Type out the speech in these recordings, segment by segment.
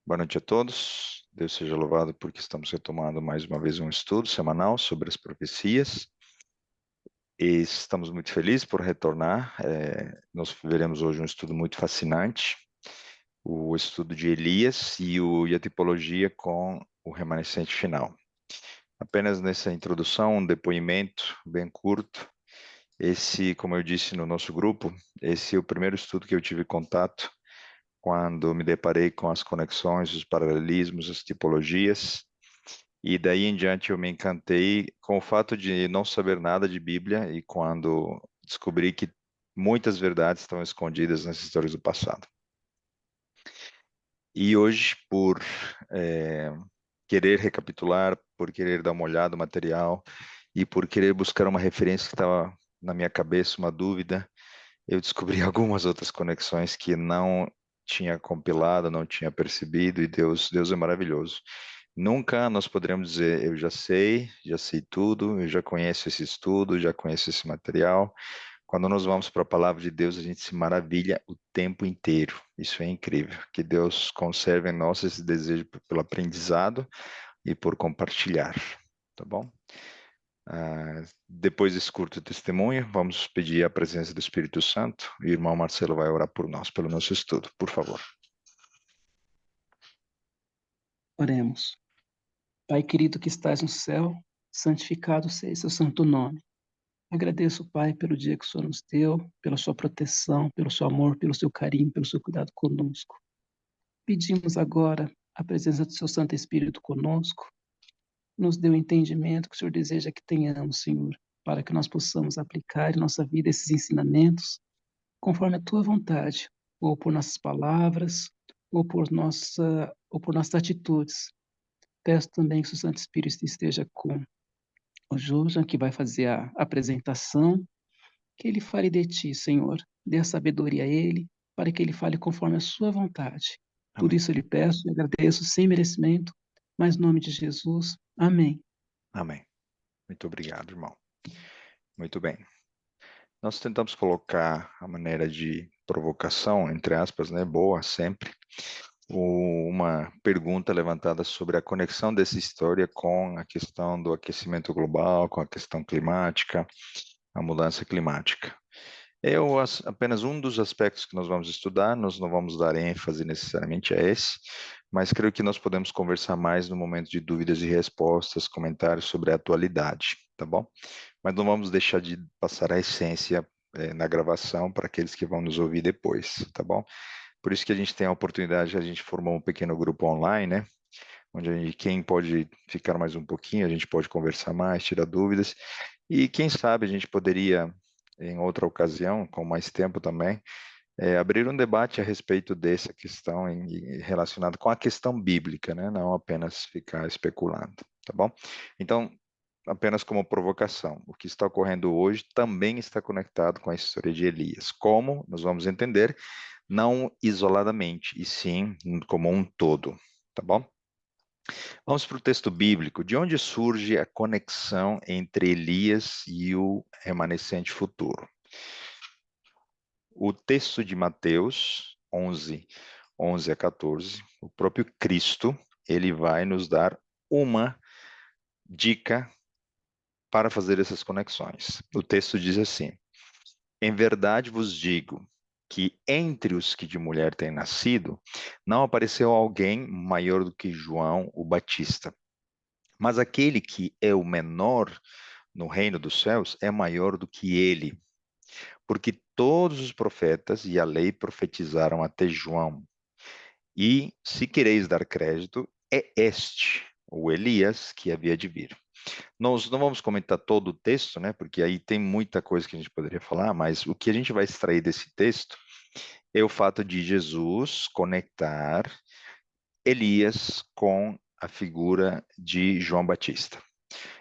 Boa noite a todos. Deus seja louvado porque estamos retomando mais uma vez um estudo semanal sobre as profecias. E estamos muito felizes por retornar. Nós veremos hoje um estudo muito fascinante, o estudo de Elias e a tipologia com o remanescente final. Apenas nessa introdução, um depoimento bem curto. Esse, como eu disse no nosso grupo, esse é o primeiro estudo que eu tive contato quando me deparei com as conexões, os paralelismos, as tipologias, e daí em diante eu me encantei com o fato de não saber nada de Bíblia e quando descobri que muitas verdades estão escondidas nas histórias do passado. E hoje, por querer recapitular, por querer dar uma olhada no material e por querer buscar uma referência que estava na minha cabeça, uma dúvida, eu descobri algumas outras conexões que não tinha compilado, não tinha percebido, e Deus é maravilhoso. Nunca nós poderemos dizer, eu já sei tudo, eu já conheço esse estudo, já conheço esse material. Quando nós vamos para a palavra de Deus, a gente se maravilha o tempo inteiro. Isso é incrível. Que Deus conserve em nós esse desejo pelo aprendizado e por compartilhar. Tá bom? Depois desse curto testemunho, vamos pedir a presença do Espírito Santo. O irmão Marcelo vai orar por nós, pelo nosso estudo, por favor. Oremos. Pai querido que estás no céu, santificado seja seu santo nome. Agradeço, Pai, pelo dia que o Senhor nos deu, pela sua proteção, pelo seu amor, pelo seu carinho, pelo seu cuidado conosco. Pedimos agora a presença do seu Santo Espírito conosco. Nos dê o entendimento que o Senhor deseja que tenhamos, Senhor, para que nós possamos aplicar em nossa vida esses ensinamentos conforme a tua vontade, ou por nossas palavras, ou por nossas atitudes. Peço também que o Santo Espírito esteja com o Joja, que vai fazer a apresentação, que ele fale de ti, Senhor. Dê a sabedoria a ele, para que ele fale conforme a sua vontade. Tudo Amém. isso eu lhe peço e agradeço sem merecimento, mas em nome de Jesus. Amém. Amém. Muito obrigado, irmão. Muito bem. Nós tentamos colocar a maneira de provocação, entre aspas, né, boa sempre, uma pergunta levantada sobre a conexão dessa história com a questão do aquecimento global, com a questão climática, a mudança climática. Apenas um dos aspectos que nós vamos estudar, nós não vamos dar ênfase necessariamente a esse, mas creio que nós podemos conversar mais no momento de dúvidas e respostas, comentários sobre a atualidade, tá bom? Mas não vamos deixar de passar a essência na gravação para aqueles que vão nos ouvir depois, tá bom? Por isso que a gente tem a oportunidade, a gente formou um pequeno grupo online, né? Onde quem pode ficar mais um pouquinho, a gente pode conversar mais, tirar dúvidas, e quem sabe a gente poderia, em outra ocasião, com mais tempo também, abrir um debate a respeito dessa questão relacionada com a questão bíblica, né? Não apenas ficar especulando, tá bom? Então, apenas como provocação, o que está ocorrendo hoje também está conectado com a história de Elias. Como nós vamos entender, não isoladamente, e sim como um todo, tá bom? Vamos para o texto bíblico. De onde surge a conexão entre Elias e o remanescente futuro? O texto de Mateus 11 a 14, o próprio Cristo, ele vai nos dar uma dica para fazer essas conexões. O texto diz assim: em verdade vos digo que entre os que de mulher têm nascido, não apareceu alguém maior do que João o Batista. Mas aquele que é o menor no reino dos céus é maior do que ele, porque todos os profetas e a lei profetizaram até João. E, se quereis dar crédito, é este, o Elias, que havia de vir. Nós não vamos comentar todo o texto, né? Porque aí tem muita coisa que a gente poderia falar, mas o que a gente vai extrair desse texto é o fato de Jesus conectar Elias com a figura de João Batista.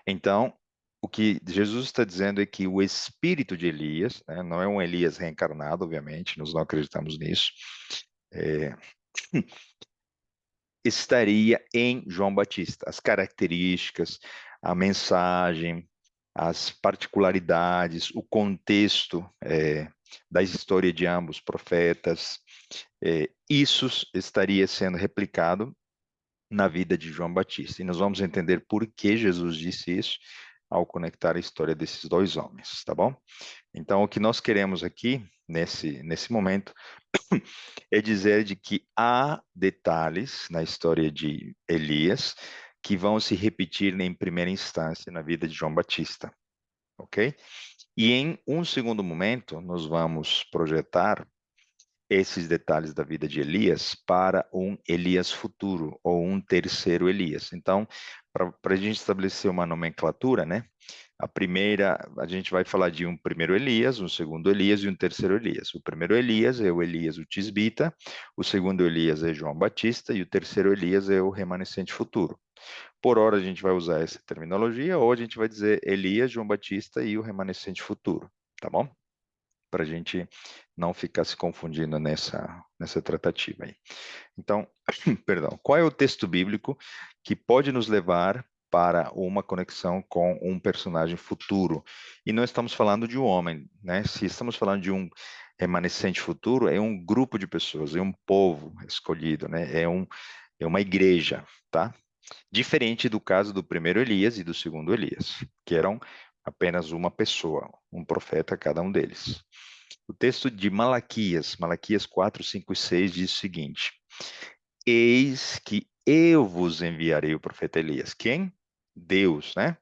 Então, o que Jesus está dizendo é que o espírito de Elias, né, não é um Elias reencarnado, obviamente, nós não acreditamos nisso, é, estaria em João Batista. As características, a mensagem, as particularidades, o contexto da história de ambos profetas, isso estaria sendo replicado na vida de João Batista. E nós vamos entender por que Jesus disse isso ao conectar a história desses dois homens, tá bom? Então, o que nós queremos aqui, nesse momento, é dizer de que há detalhes na história de Elias que vão se repetir em primeira instância na vida de João Batista, ok? E em um segundo momento, nós vamos projetar esses detalhes da vida de Elias para um Elias futuro, ou um terceiro Elias. Então, para a gente estabelecer uma nomenclatura, né? A primeira, a gente vai falar de um primeiro Elias, um segundo Elias e um terceiro Elias. O primeiro Elias é o Elias, o Tisbita, o segundo Elias é João Batista e o terceiro Elias é o remanescente futuro. Por hora a gente vai usar essa terminologia, ou a gente vai dizer Elias, João Batista e o remanescente futuro, tá bom? Para a gente não ficar se confundindo nessa tratativa aí. Então, perdão, qual é o texto bíblico que pode nos levar para uma conexão com um personagem futuro? E não estamos falando de um homem, né? Se estamos falando de um remanescente futuro, é um grupo de pessoas, é um povo escolhido, né? É uma igreja, tá? Diferente do caso do primeiro Elias e do segundo Elias, que eram apenas uma pessoa, um profeta cada um deles. O texto de Malaquias 4, 5 e 6 diz o seguinte: Eis que eu vos enviarei o profeta Elias. Quem? Deus, né?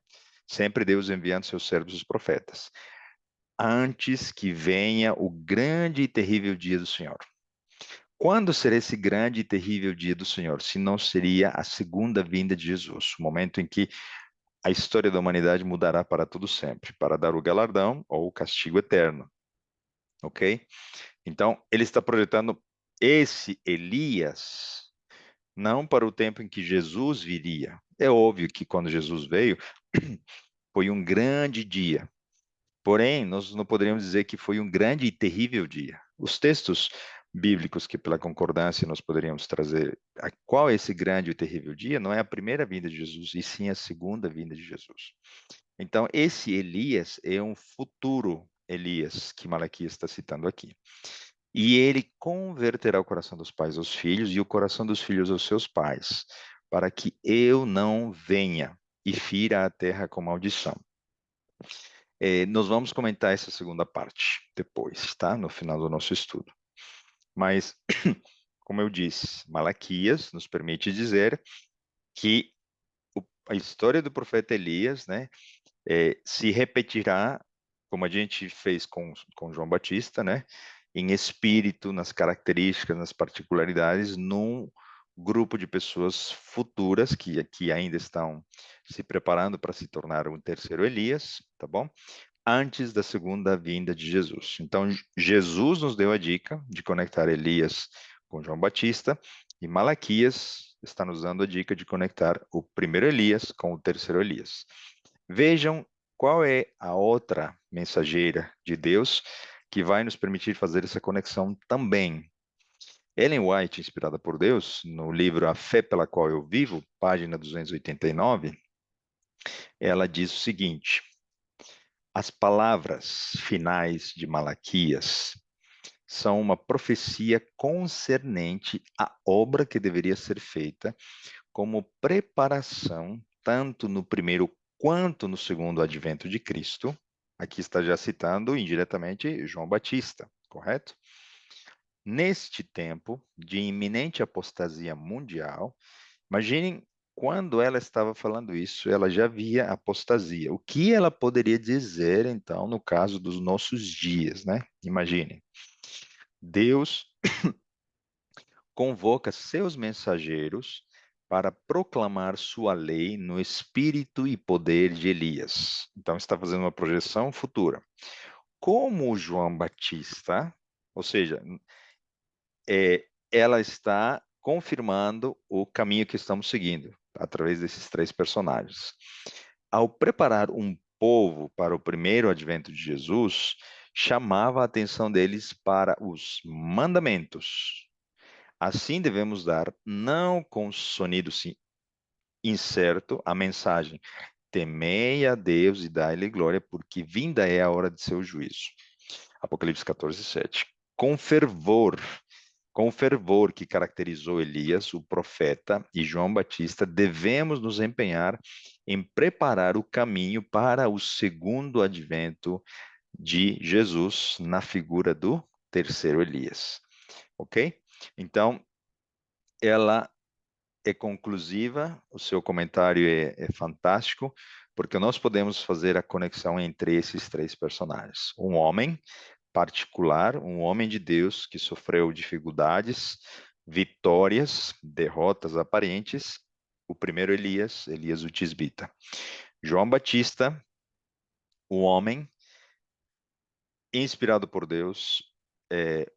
Sempre Deus enviando seus servos os profetas. Antes que venha o grande e terrível dia do Senhor. Quando será esse grande e terrível dia do Senhor? Se não seria a segunda vinda de Jesus, o momento em que a história da humanidade mudará para tudo sempre, para dar o galardão ou o castigo eterno. Ok? Então, ele está projetando esse Elias não para o tempo em que Jesus viria. É óbvio que quando Jesus veio, foi um grande dia. Porém, nós não poderíamos dizer que foi um grande e terrível dia. Os textos bíblicos que, pela concordância, nós poderíamos trazer qual é esse grande e terrível dia, não é a primeira vinda de Jesus, e sim a segunda vinda de Jesus. Então, esse Elias é um futuro Elias que Malaquias está citando aqui. E ele converterá o coração dos pais aos filhos e o coração dos filhos aos seus pais, para que eu não venha e fira a terra com maldição. Nós vamos comentar essa segunda parte depois, tá? No final do nosso estudo. Mas, como eu disse, Malaquias nos permite dizer que a história do profeta Elias, né, se repetirá, como a gente fez com João Batista, né, em espírito, nas características, nas particularidades, num grupo de pessoas futuras que ainda estão se preparando para se tornar um terceiro Elias, tá bom? Antes da segunda vinda de Jesus. Então, Jesus nos deu a dica de conectar Elias com João Batista, e Malaquias está nos dando a dica de conectar o primeiro Elias com o terceiro Elias. Vejam qual é a outra mensageira de Deus que vai nos permitir fazer essa conexão também. Ellen White, inspirada por Deus, no livro A Fé pela Qual Eu Vivo, página 289, ela diz o seguinte: as palavras finais de Malaquias são uma profecia concernente à obra que deveria ser feita como preparação, tanto no primeiro quanto no segundo advento de Cristo. Aqui está já citando indiretamente João Batista, correto? Neste tempo de iminente apostasia mundial, imaginem quando ela estava falando isso, ela já via apostasia. O que ela poderia dizer, então, no caso dos nossos dias, né? Imaginem. Deus convoca seus mensageiros para proclamar sua lei no espírito e poder de Elias. Então, está fazendo uma projeção futura. Como João Batista, ou seja, ela está confirmando o caminho que estamos seguindo através desses três personagens. Ao preparar um povo para o primeiro advento de Jesus, chamava a atenção deles para os mandamentos. Assim devemos dar, não com sonido incerto, a mensagem: temei a Deus e dai-lhe glória, porque vinda é a hora de seu juízo. Apocalipse 14, 7. Com fervor Com o fervor que caracterizou Elias, o profeta, e João Batista, devemos nos empenhar em preparar o caminho para o segundo advento de Jesus na figura do terceiro Elias. Ok? Então, ela é conclusiva, o seu comentário é fantástico, porque nós podemos fazer a conexão entre esses três personagens. Um homem particular, um homem de Deus que sofreu dificuldades, vitórias, derrotas aparentes. O primeiro Elias, Elias o Tisbita. João Batista, o homem inspirado por Deus, é,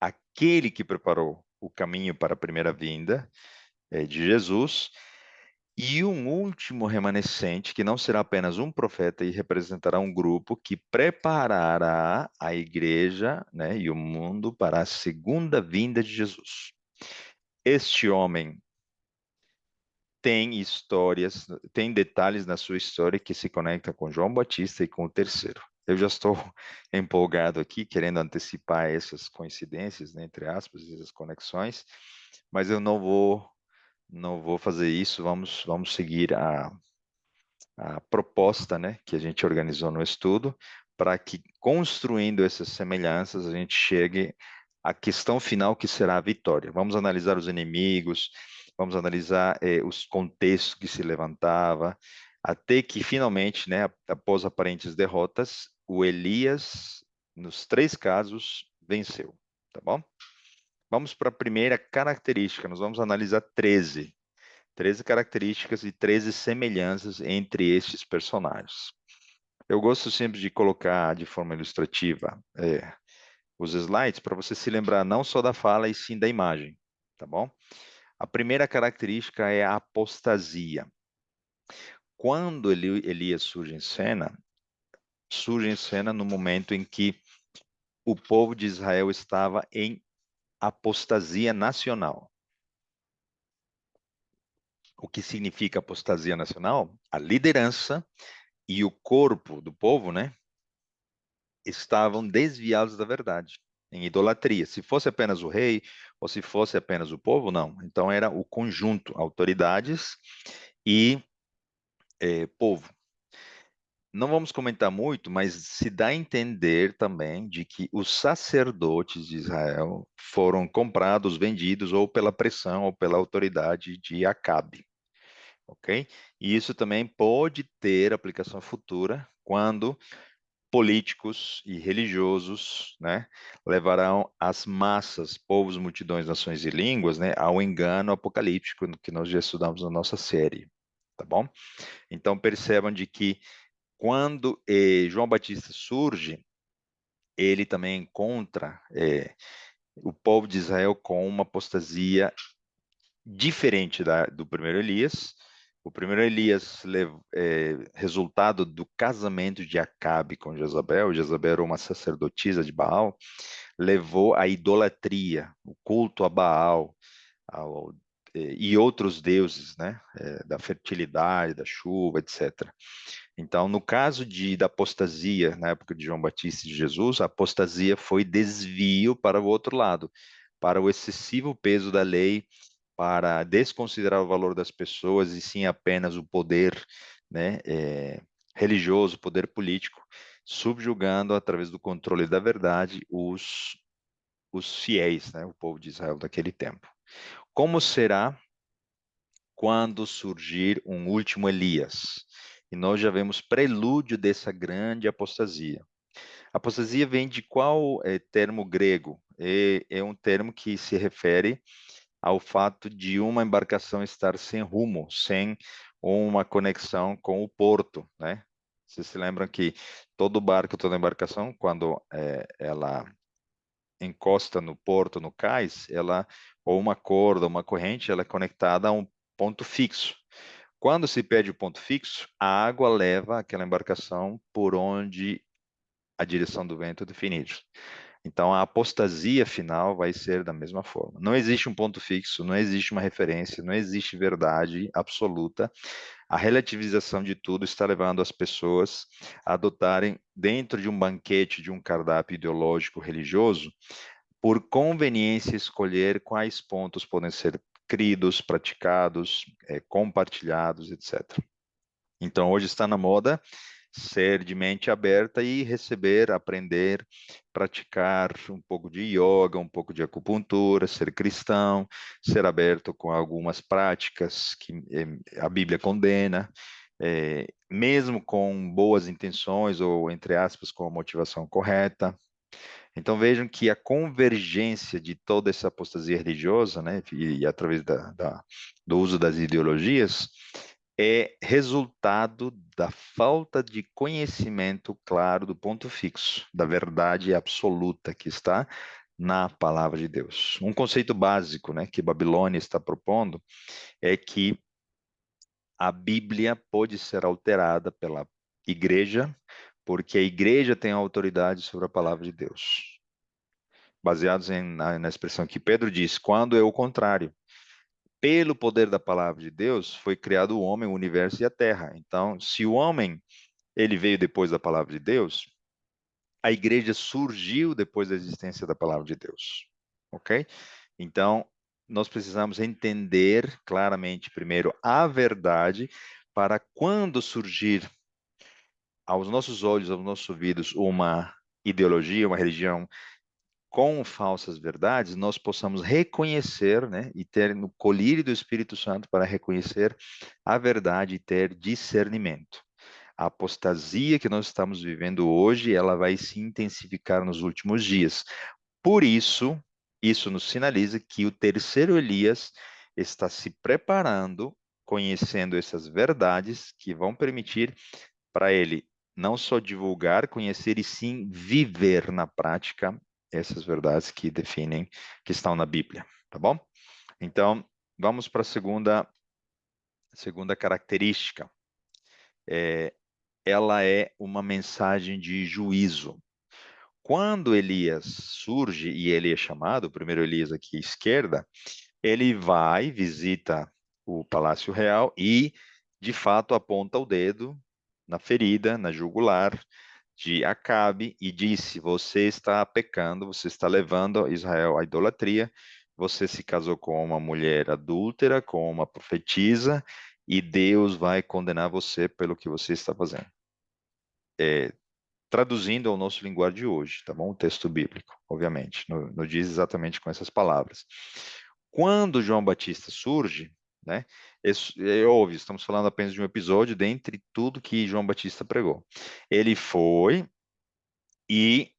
aquele que preparou o caminho para a primeira vinda de Jesus, e um último remanescente, que não será apenas um profeta e representará um grupo que preparará a igreja, né, e o mundo para a segunda vinda de Jesus. Este homem tem histórias, tem detalhes na sua história que se conectam com João Batista e com o terceiro. Eu já estou empolgado aqui, querendo antecipar essas coincidências, né, entre aspas, essas conexões, mas eu não vou fazer isso. Vamos seguir a proposta, né, que a gente organizou no estudo, para que, construindo essas semelhanças, a gente chegue à questão final, que será a vitória. Vamos analisar os inimigos, vamos analisar os contextos que se levantava, até que, finalmente, né, após aparentes derrotas, o Elias, nos três casos, venceu. Tá bom? Vamos para a primeira característica, nós vamos analisar 13 características e 13 semelhanças entre estes personagens. Eu gosto sempre de colocar de forma ilustrativa os slides para você se lembrar não só da fala, e sim da imagem, tá bom? A primeira característica é a apostasia. Quando Elias surge em cena no momento em que o povo de Israel estava em apostasia nacional. O que significa apostasia nacional? A liderança e o corpo do povo, né, estavam desviados da verdade, em idolatria. Se fosse apenas o rei, ou se fosse apenas o povo, não. Então era o conjunto, autoridades e povo. Não vamos comentar muito, mas se dá a entender também de que os sacerdotes de Israel foram comprados, vendidos, ou pela pressão, ou pela autoridade de Acabe. Ok? E isso também pode ter aplicação futura quando políticos e religiosos, né, levarão as massas, povos, multidões, nações e línguas, né, ao engano apocalíptico que nós já estudamos na nossa série, tá bom? Então percebam de que quando João Batista surge, ele também encontra o povo de Israel com uma apostasia diferente do primeiro Elias. O primeiro Elias, resultado do casamento de Acabe com Jezabel. Jezabel era uma sacerdotisa de Baal, levou à idolatria, o culto a Baal e outros deuses, né, da fertilidade, da chuva, etc. Então, no caso da apostasia, na época de João Batista e de Jesus, a apostasia foi desvio para o outro lado, para o excessivo peso da lei, para desconsiderar o valor das pessoas e sim apenas o poder, né, religioso, poder político, subjugando através do controle da verdade os fiéis, né, o povo de Israel daquele tempo. Como será quando surgir um último Elias? E nós já vemos prelúdio dessa grande apostasia. A apostasia vem de qual termo grego? É um termo que se refere ao fato de uma embarcação estar sem rumo, sem uma conexão com o porto, né? Vocês se lembram que todo barco, toda embarcação, quando ela encosta no porto, no cais, ela, ou uma corda, uma corrente, ela é conectada a um ponto fixo. Quando se perde o ponto fixo, a água leva aquela embarcação por onde a direção do vento é definida. Então, a apostasia final vai ser da mesma forma. Não existe um ponto fixo, não existe uma referência, não existe verdade absoluta. A relativização de tudo está levando as pessoas a adotarem dentro de um banquete, de um cardápio ideológico religioso, por conveniência escolher quais pontos podem ser cridos, praticados, compartilhados, etc. Então, hoje está na moda ser de mente aberta e receber, aprender, praticar um pouco de yoga, um pouco de acupuntura, ser cristão, ser aberto com algumas práticas que a Bíblia condena, mesmo com boas intenções ou, entre aspas, com a motivação correta. Então vejam que a convergência de toda essa apostasia religiosa, né, e através do uso das ideologias, é resultado da falta de conhecimento claro do ponto fixo, da verdade absoluta que está na palavra de Deus. Um conceito básico, né, que Babilônia está propondo é que a Bíblia pode ser alterada pela igreja, porque a igreja tem autoridade sobre a palavra de Deus. Baseados na expressão que Pedro diz, quando é o contrário. Pelo poder da palavra de Deus, foi criado o homem, o universo e a terra. Então, se o homem ele veio depois da palavra de Deus, a igreja surgiu depois da existência da palavra de Deus. Ok? Então, nós precisamos entender claramente, primeiro, a verdade, para quando surgir aos nossos olhos, aos nossos ouvidos, uma ideologia, uma religião com falsas verdades, nós possamos reconhecer, né, e ter no colírio do Espírito Santo para reconhecer a verdade e ter discernimento. A apostasia que nós estamos vivendo hoje, ela vai se intensificar nos últimos dias. Por isso, isso nos sinaliza que o terceiro Elias está se preparando, conhecendo essas verdades que vão permitir para ele não só divulgar, conhecer e sim viver na prática essas verdades que definem, que estão na Bíblia, tá bom? Então, vamos para a segunda característica. Ela é uma mensagem de juízo. Quando Elias surge e ele é chamado, o primeiro Elias aqui à esquerda, ele vai, visita o Palácio Real e, de fato, aponta o dedo na ferida, na jugular de Acabe e disse: Você está pecando, você está levando Israel à idolatria, você se casou com uma mulher adúltera, com uma profetisa, e Deus vai condenar você pelo que você está fazendo. Traduzindo ao nosso linguagem de hoje, tá bom? O texto bíblico, obviamente, não diz exatamente com essas palavras. Quando João Batista surge, né? É óbvio, estamos falando apenas de um episódio dentre tudo que João Batista pregou. Ele foi e,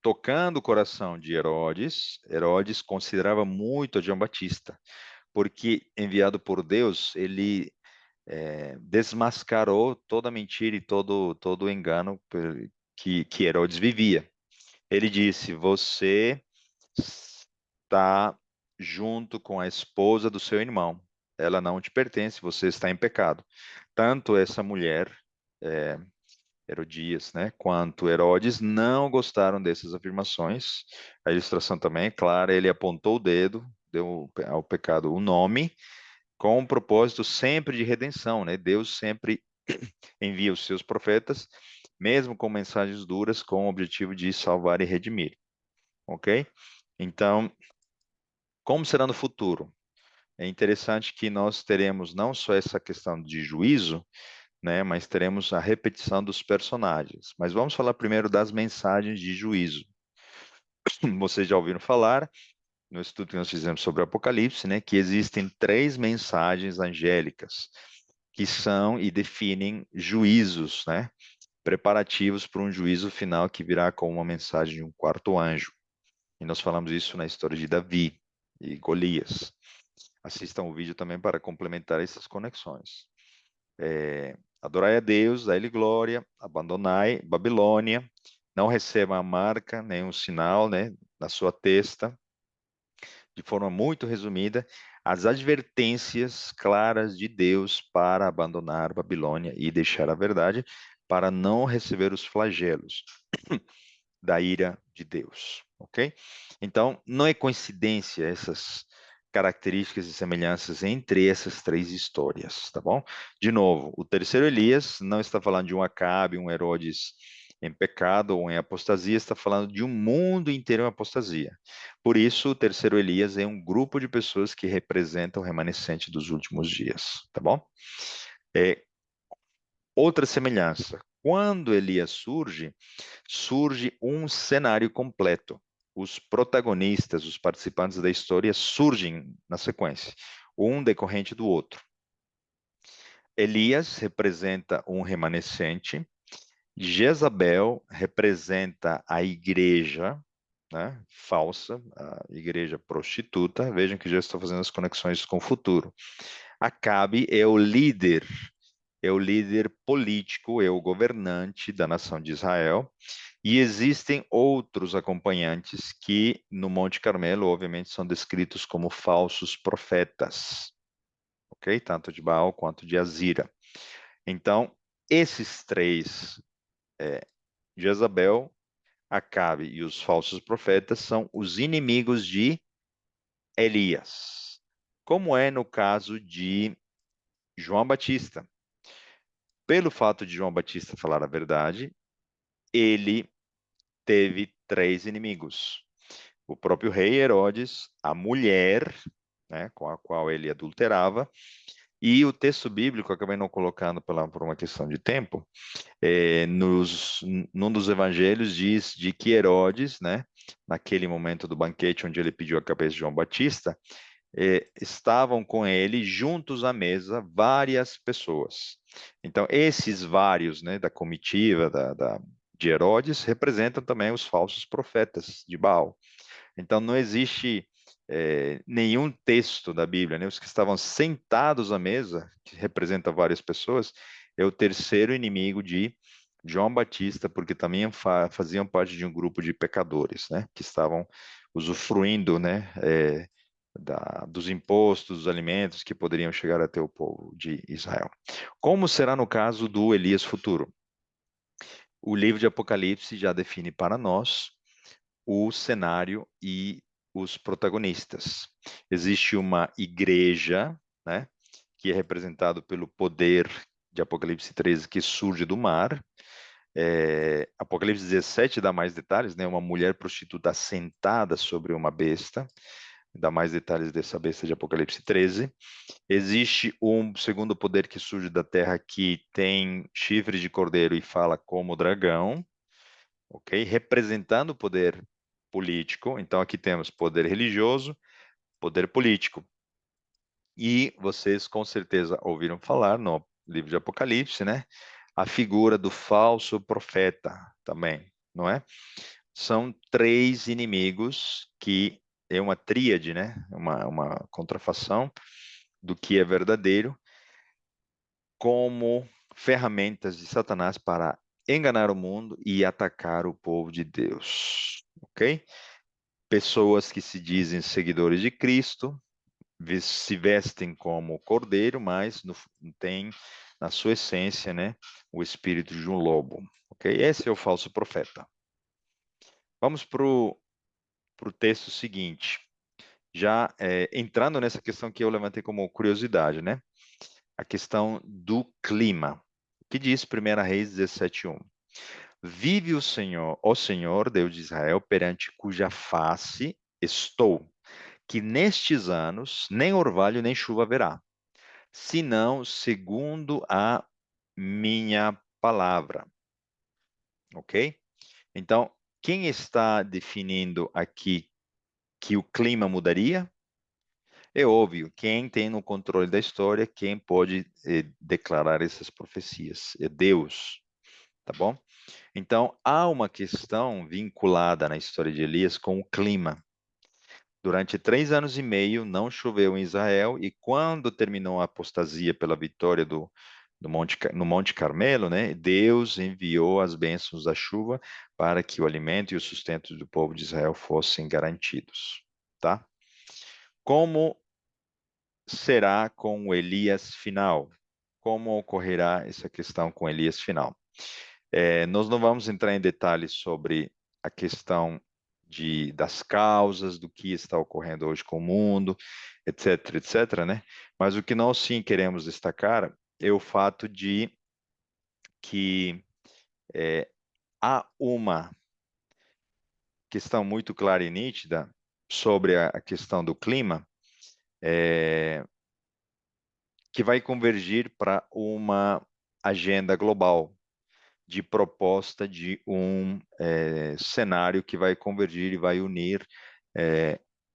tocando o coração de Herodes, Herodes considerava muito a João Batista, porque enviado por Deus, ele desmascarou toda a mentira e todo o engano que Herodes vivia. Ele disse: Você está junto com a esposa do seu irmão. Ela não te pertence, você está em pecado. Tanto essa mulher, é, Herodias, né, quanto Herodes não gostaram dessas afirmações. A ilustração também é clara, ele apontou o dedo, deu ao pecado o nome, com um propósito sempre de redenção, né? Deus sempre envia os seus profetas, mesmo com mensagens duras, com o objetivo de salvar e redimir, ok? Então, como será no futuro? É interessante que nós teremos não só essa questão de juízo, né, mas teremos a repetição dos personagens. Mas vamos falar primeiro das mensagens de juízo. Vocês já ouviram falar, no estudo que nós fizemos sobre o Apocalipse, né, que existem três mensagens angélicas que são e definem juízos, né, preparativos para um juízo final que virá com uma mensagem de um quarto anjo. E nós falamos isso na história de Davi e Golias. Assistam o vídeo também para complementar essas conexões. Adorai a Deus, dai-lhe glória, abandonai Babilônia, não recebam a marca, nenhum sinal, né, na sua testa. De forma muito resumida, as advertências claras de Deus para abandonar Babilônia e deixar a verdade, para não receber os flagelos da ira de Deus, ok? Então, não é coincidência essas características e semelhanças entre essas três histórias, tá bom? De novo, o terceiro Elias não está falando de um Acabe, um Herodes em pecado ou em apostasia, está falando de um mundo inteiro em apostasia. Por isso, o terceiro Elias é um grupo de pessoas que representam o remanescente dos últimos dias, tá bom? É, outra semelhança. Quando Elias surge, surge um cenário completo. Os protagonistas, os participantes da história surgem na sequência, um decorrente do outro. Elias representa um remanescente, Jezabel representa a igreja, né, falsa, a igreja prostituta. Vejam que já estou fazendo as conexões com o futuro. Acabe é o líder político, é o governante da nação de Israel. E existem outros acompanhantes que no Monte Carmelo, obviamente, são descritos como falsos profetas, ok? Tanto de Baal quanto de Azira. Então, esses três, Jezabel, Acabe e os falsos profetas, são os inimigos de Elias, como é no caso de João Batista. Pelo fato de João Batista falar a verdade, ele teve três inimigos: o próprio rei Herodes, a mulher, né, com a qual ele adulterava, e o texto bíblico, acabei não colocando por uma questão de tempo, num dos evangelhos diz de que Herodes, né, naquele momento do banquete onde ele pediu a cabeça de João Batista, estavam com ele juntos à mesa várias pessoas. Então, esses vários, né, da comitiva de Herodes representam também os falsos profetas de Baal. Então, não existe nenhum texto da Bíblia, né? Os que estavam sentados à mesa, que representa várias pessoas, é o terceiro inimigo de João Batista, porque também faziam parte de um grupo de pecadores, né? Que estavam usufruindo, né? Dos impostos, dos alimentos que poderiam chegar até o povo de Israel. Como será no caso do Elias futuro? O livro de Apocalipse já define para nós o cenário e os protagonistas. Existe uma igreja, né, que é representado pelo poder de Apocalipse 13, que surge do mar. Apocalipse 17 dá mais detalhes, né, uma mulher prostituta sentada sobre uma besta, dá mais detalhes dessa besta de Apocalipse 13. Existe um segundo poder que surge da terra que tem chifre de cordeiro e fala como dragão, ok? Representando o poder político. Então, aqui temos poder religioso, poder político. E vocês com certeza ouviram falar no livro de Apocalipse, né? A figura do falso profeta também, não é? São três inimigos que é uma tríade, né? Uma contrafação do que é verdadeiro, como ferramentas de Satanás para enganar o mundo e atacar o povo de Deus, ok? Pessoas que se dizem seguidores de Cristo, se vestem como cordeiro, mas tem na sua essência, né, o espírito de um lobo, ok? Esse é o falso profeta. Vamos para o texto seguinte, já entrando nessa questão que eu levantei como curiosidade, né? A questão do clima. O que diz 1 Reis 17:1? Vive o Senhor, Deus de Israel, perante cuja face estou, que nestes anos nem orvalho nem chuva haverá, senão segundo a minha palavra. Ok? Então, quem está definindo aqui que o clima mudaria? É óbvio, quem tem no controle da história, quem pode declarar essas profecias? É Deus, tá bom? Então, há uma questão vinculada na história de Elias com o clima. Durante 3 anos e meio não choveu em Israel, e quando terminou a apostasia pela vitória no Monte Carmelo, né, Deus enviou as bênçãos da chuva para que o alimento e o sustento do povo de Israel fossem garantidos. Tá? Como será com o Elias final? Como ocorrerá essa questão com Elias final? Nós não vamos entrar em detalhes sobre a questão das causas do que está ocorrendo hoje com o mundo, etc, etc, né? Mas o que nós sim queremos destacar é o fato de que há uma questão muito clara e nítida sobre a questão do clima, que vai convergir para uma agenda global de proposta de um cenário que vai convergir e vai unir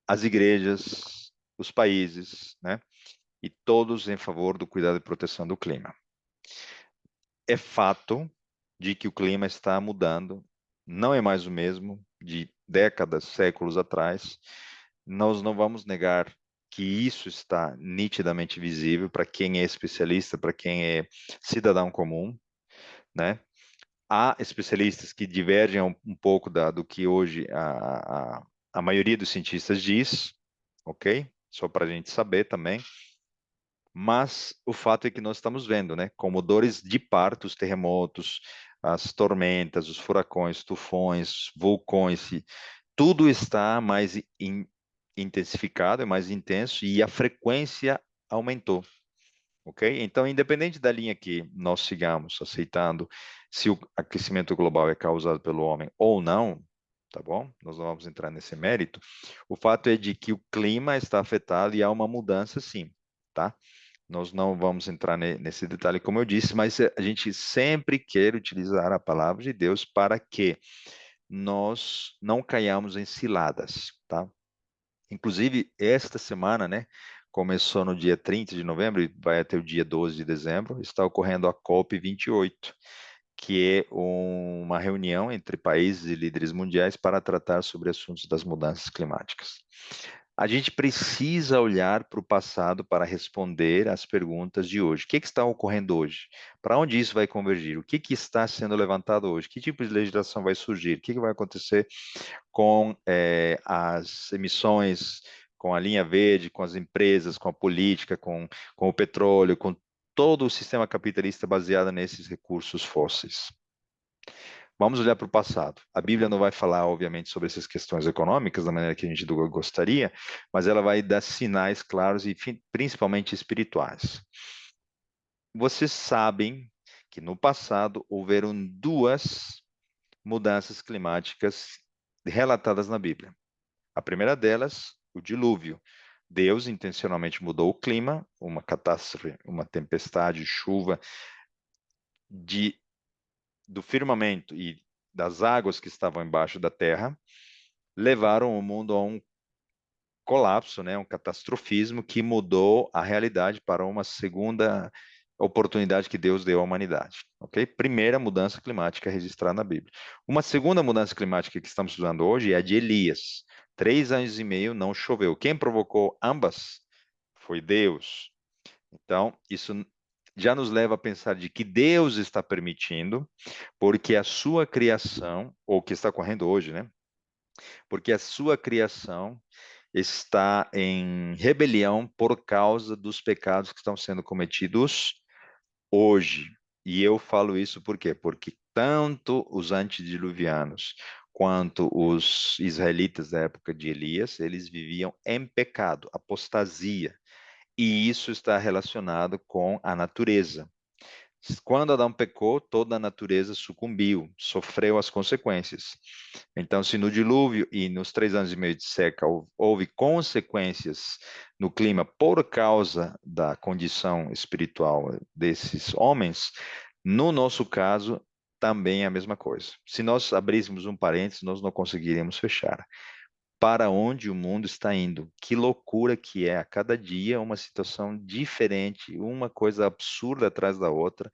as igrejas, os países, né? E todos em favor do cuidado e proteção do clima. É fato de que o clima está mudando, não é mais o mesmo de décadas, séculos atrás. Nós não vamos negar que isso está nitidamente visível para quem é especialista, para quem é cidadão comum, né? Há especialistas que divergem um pouco do que hoje a maioria dos cientistas diz, ok? Só para a gente saber também. Mas o fato é que nós estamos vendo, né? Como dores de parto, os terremotos, as tormentas, os furacões, tufões, vulcões, tudo está mais intensificado, é mais intenso e a frequência aumentou. Ok? Então, independente da linha que nós sigamos aceitando, se o aquecimento global é causado pelo homem ou não, tá bom? Nós não vamos entrar nesse mérito. O fato é de que o clima está afetado e há uma mudança, sim, tá? Nós não vamos entrar nesse detalhe, como eu disse, mas a gente sempre quer utilizar a palavra de Deus para que nós não caiamos em ciladas, tá? Inclusive, esta semana, né, começou no dia 30 de novembro e vai até o dia 12 de dezembro, está ocorrendo a COP28, que é uma reunião entre países e líderes mundiais para tratar sobre assuntos das mudanças climáticas. A gente precisa olhar para o passado para responder às perguntas de hoje. O que está ocorrendo hoje? Para onde isso vai convergir? O que está sendo levantado hoje? Que tipo de legislação vai surgir? O que vai acontecer com as emissões, com a linha verde, com as empresas, com a política, com o petróleo, com todo o sistema capitalista baseado nesses recursos fósseis? Vamos olhar para o passado. A Bíblia não vai falar, obviamente, sobre essas questões econômicas da maneira que a gente gostaria, mas ela vai dar sinais claros e principalmente espirituais. Vocês sabem que no passado houveram duas mudanças climáticas relatadas na Bíblia. A primeira delas, o dilúvio. Deus intencionalmente mudou o clima, uma catástrofe, uma tempestade, chuva de do firmamento e das águas que estavam embaixo da terra, levaram o mundo a um colapso, né, um catastrofismo que mudou a realidade para uma segunda oportunidade que Deus deu à humanidade. Ok? Primeira mudança climática registrada na Bíblia. Uma segunda mudança climática que estamos estudando hoje é a de Elias. 3 anos e meio não choveu. Quem provocou ambas foi Deus. Então, isso já nos leva a pensar de que Deus está permitindo, porque a sua criação, ou o que está ocorrendo hoje, né? Porque a sua criação está em rebelião por causa dos pecados que estão sendo cometidos hoje. E eu falo isso por quê? Porque tanto os antediluvianos quanto os israelitas da época de Elias, eles viviam em pecado, apostasia. E isso está relacionado com a natureza. Quando Adão pecou, toda a natureza sucumbiu, sofreu as consequências. Então, se no dilúvio e nos 3 anos e meio de seca houve consequências no clima por causa da condição espiritual desses homens, no nosso caso, também é a mesma coisa. Se nós abríssemos um parênteses, nós não conseguiríamos fechar. Para onde o mundo está indo? Que loucura que é! A cada dia uma situação diferente, uma coisa absurda atrás da outra,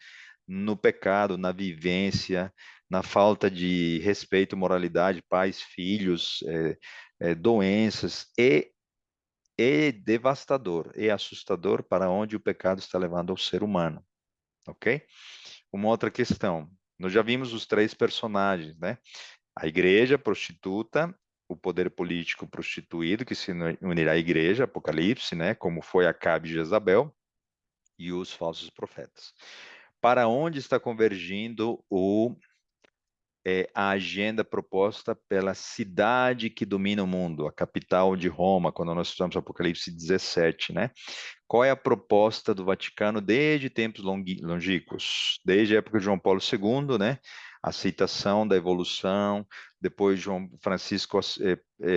no pecado, na vivência, na falta de respeito, moralidade, pais, filhos, doenças, é devastador, é assustador para onde o pecado está levando ao ser humano, ok? Uma outra questão, nós já vimos os três personagens, né? A igreja prostituta, o poder político prostituído que se unirá à igreja, Apocalipse, né? Como foi Acabe e Jezabel, e os falsos profetas. Para onde está convergindo a agenda proposta pela cidade que domina o mundo, a capital de Roma, quando nós estudamos Apocalipse 17, né? Qual é a proposta do Vaticano desde tempos longínquos, desde a época de João Paulo II, né? aceitação da evolução. Depois, João Francisco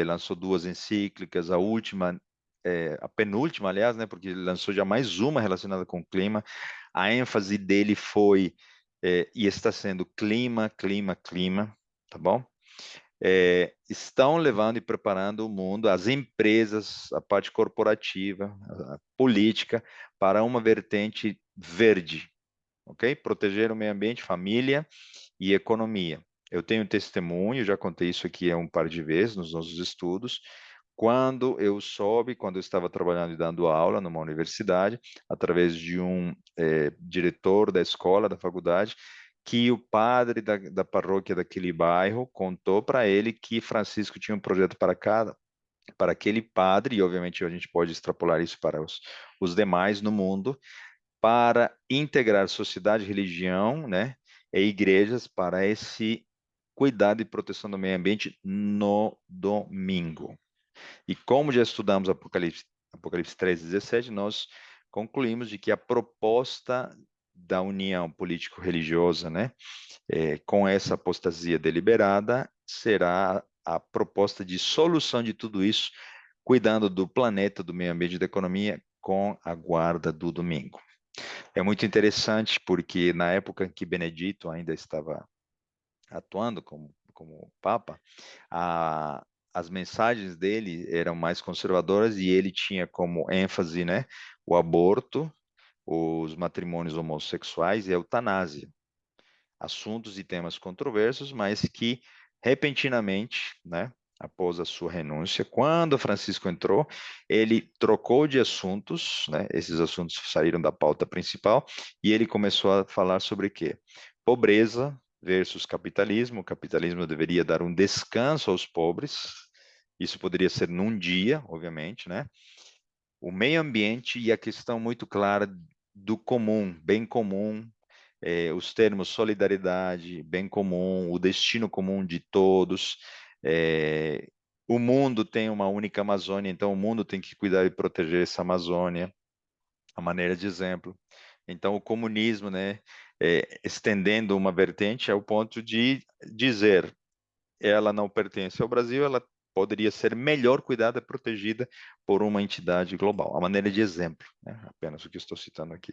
lançou 2 encíclicas, a última, a penúltima, aliás, né, porque ele lançou já mais uma relacionada com o clima. A ênfase dele foi, e está sendo clima, clima, clima, tá bom? Estão levando e preparando o mundo, as empresas, a parte corporativa, a política, para uma vertente verde, ok? Proteger o meio ambiente, família e economia. Eu tenho testemunho, já contei isso aqui um par de vezes nos nossos estudos. Quando eu soube, quando eu estava trabalhando e dando aula numa universidade, através de um diretor da escola, da faculdade, que o padre da paróquia daquele bairro contou para ele que Francisco tinha um projeto para aquele padre, e obviamente a gente pode extrapolar isso para os demais no mundo, para integrar sociedade, religião, né, e igrejas para esse cuidado e proteção do meio ambiente no domingo. E como já estudamos Apocalipse 3:17, nós concluímos de que a proposta da união político-religiosa, né, com essa apostasia deliberada, será a proposta de solução de tudo isso, cuidando do planeta, do meio ambiente e da economia, com a guarda do domingo. É muito interessante porque na época em que Benedito ainda estava atuando como Papa, as mensagens dele eram mais conservadoras e ele tinha como ênfase, né, o aborto, os matrimônios homossexuais e a eutanásia. Assuntos e temas controversos, mas que repentinamente, né, após a sua renúncia, quando Francisco entrou, ele trocou de assuntos, né, esses assuntos saíram da pauta principal, e ele começou a falar sobre o quê? Pobreza versus capitalismo. O capitalismo deveria dar um descanso aos pobres, isso poderia ser num dia, obviamente, né? O meio ambiente e a questão muito clara do comum, bem comum, os termos solidariedade, bem comum, o destino comum de todos. O mundo tem uma única Amazônia, então o mundo tem que cuidar e proteger essa Amazônia, a maneira de exemplo. Então, o comunismo, né, estendendo uma vertente ao ponto de dizer ela não pertence ao Brasil, ela poderia ser melhor cuidada e protegida por uma entidade global, a maneira de exemplo, né? Apenas o que estou citando aqui.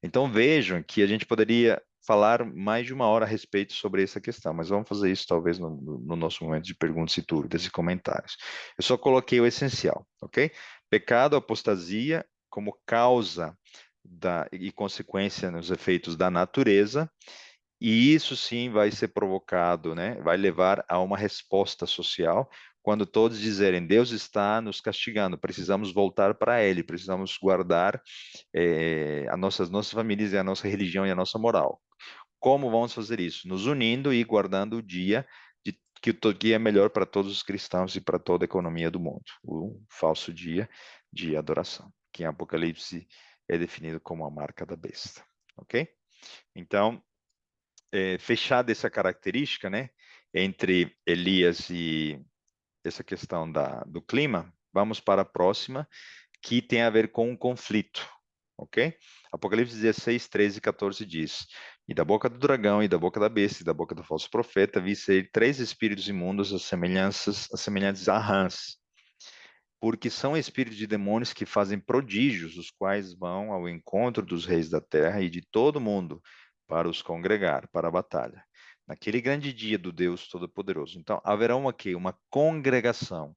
Então vejam que a gente poderia falar mais de 1 hora a respeito sobre essa questão, mas vamos fazer isso talvez no nosso momento de perguntas e dúvidas e comentários. Eu só coloquei o essencial, ok? Pecado, apostasia como causa e consequência nos efeitos da natureza, e isso sim vai ser provocado, né? Vai levar a uma resposta social quando todos dizerem Deus está nos castigando, precisamos voltar para Ele, precisamos guardar nossas famílias e a nossa religião e a nossa moral. Como vamos fazer isso? Nos unindo e guardando o dia que é melhor para todos os cristãos e para toda a economia do mundo, o falso dia de adoração, que em Apocalipse é definido como a marca da besta, ok? Então, fechada essa característica, né, entre Elias e essa questão do clima, vamos para a próxima, que tem a ver com um conflito, ok? Apocalipse 16, 13 e 14 diz: E da boca do dragão, e da boca da besta, e da boca do falso profeta, vi sair 3 espíritos imundos, semelhantes a rãs, porque são espíritos de demônios que fazem prodígios, os quais vão ao encontro dos reis da terra e de todo mundo, para os congregar para a batalha. Naquele grande dia do Deus Todo-Poderoso. Então, haverá uma congregação,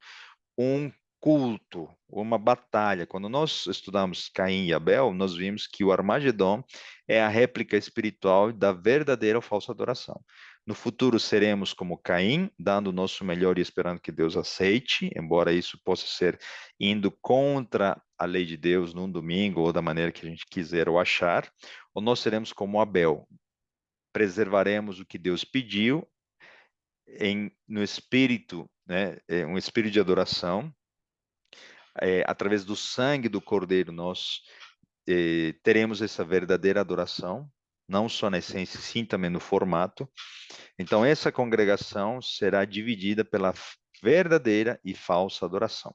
um culto, uma batalha. Quando nós estudamos Caim e Abel, nós vimos que o Armagedon é a réplica espiritual da verdadeira ou falsa adoração. No futuro seremos como Caim, dando o nosso melhor e esperando que Deus aceite, embora isso possa ser indo contra a lei de Deus num domingo ou da maneira que a gente quiser ou achar, ou nós seremos como Abel, preservaremos o que Deus pediu no espírito, né, um espírito de adoração, através do sangue do Cordeiro, nós teremos essa verdadeira adoração, não só na essência, sim também no formato. Então, essa congregação será dividida pela verdadeira e falsa adoração.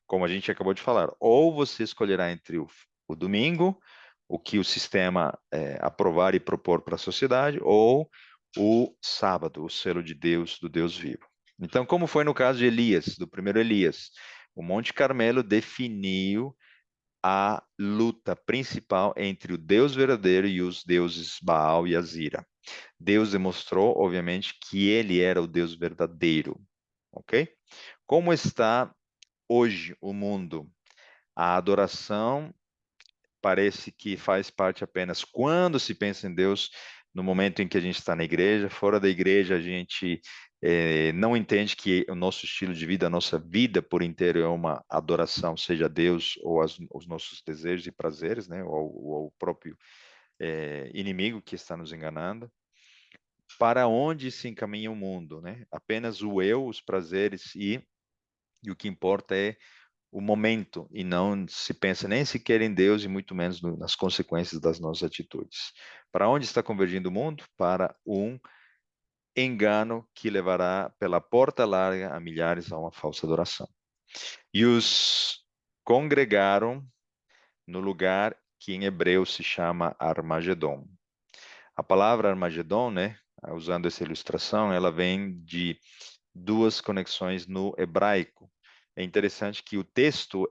Como a gente acabou de falar, ou você escolherá entre o domingo, o que o sistema aprovar e propor para a sociedade, ou o sábado, o selo de Deus, do Deus vivo. Então, como foi no caso de Elias, do primeiro Elias, o Monte Carmelo definiu a luta principal entre o Deus verdadeiro e os deuses Baal e Azira. Deus demonstrou, obviamente, que ele era o Deus verdadeiro, ok? Como está hoje o mundo? A adoração parece que faz parte apenas quando se pensa em Deus, no momento em que a gente está na igreja. Fora da igreja, a gente não entende que o nosso estilo de vida, a nossa vida por inteiro é uma adoração, seja a Deus ou os nossos desejos e prazeres, né? Ou ao próprio inimigo que está nos enganando. Para onde se encaminha o mundo, né? Apenas o eu, os prazeres e o que importa é o momento e não se pensa nem sequer em Deus e muito menos nas consequências das nossas atitudes. Para onde está convergindo o mundo? Para um engano que levará pela porta larga a milhares a uma falsa adoração. E os congregaram no lugar que em hebreu se chama Armagedon. A palavra Armagedon, né, usando essa ilustração, ela vem de duas conexões no hebraico. É interessante que o texto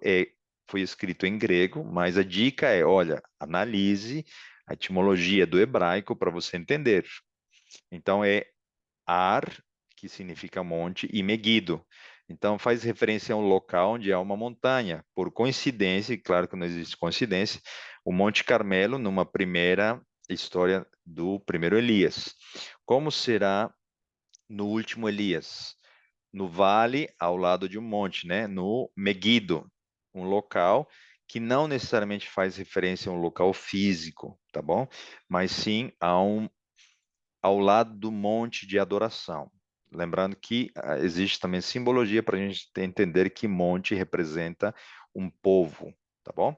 foi escrito em grego, mas a dica é, olha, analise a etimologia do hebraico para você entender. Então é Ar, que significa monte, e Meguido. Então faz referência a um local onde há uma montanha. Por coincidência, e claro que não existe coincidência, o Monte Carmelo, numa primeira história do primeiro Elias. Como será no último Elias? No vale, ao lado de um monte, né? No Meguido, um local que não necessariamente faz referência a um local físico, tá bom? Mas sim ao lado do monte de adoração. Lembrando que existe também simbologia para a gente entender que monte representa um povo, tá bom?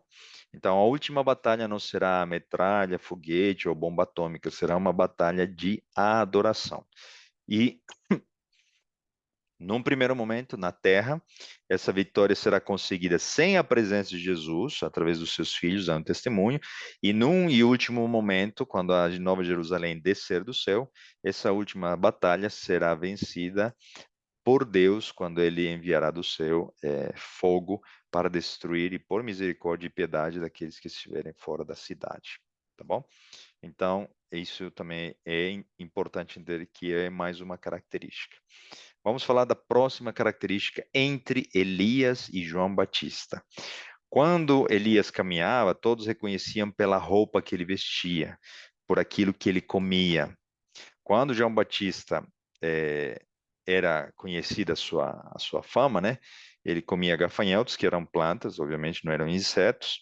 Então, a última batalha não será metralha, foguete ou bomba atômica, será uma batalha de adoração. E num primeiro momento, na terra, essa vitória será conseguida sem a presença de Jesus, através dos seus filhos, dando testemunho, e num e último momento, quando a Nova Jerusalém descer do céu, essa última batalha será vencida por Deus, quando ele enviará do céu fogo para destruir e por misericórdia e piedade daqueles que estiverem fora da cidade, tá bom? Então, isso também é importante entender que é mais uma característica. Vamos falar da próxima característica entre Elias e João Batista. Quando Elias caminhava, todos reconheciam pela roupa que ele vestia, por aquilo que ele comia. Quando João Batista era conhecida a sua fama, né? Ele comia gafanhotos, que eram plantas, obviamente não eram insetos,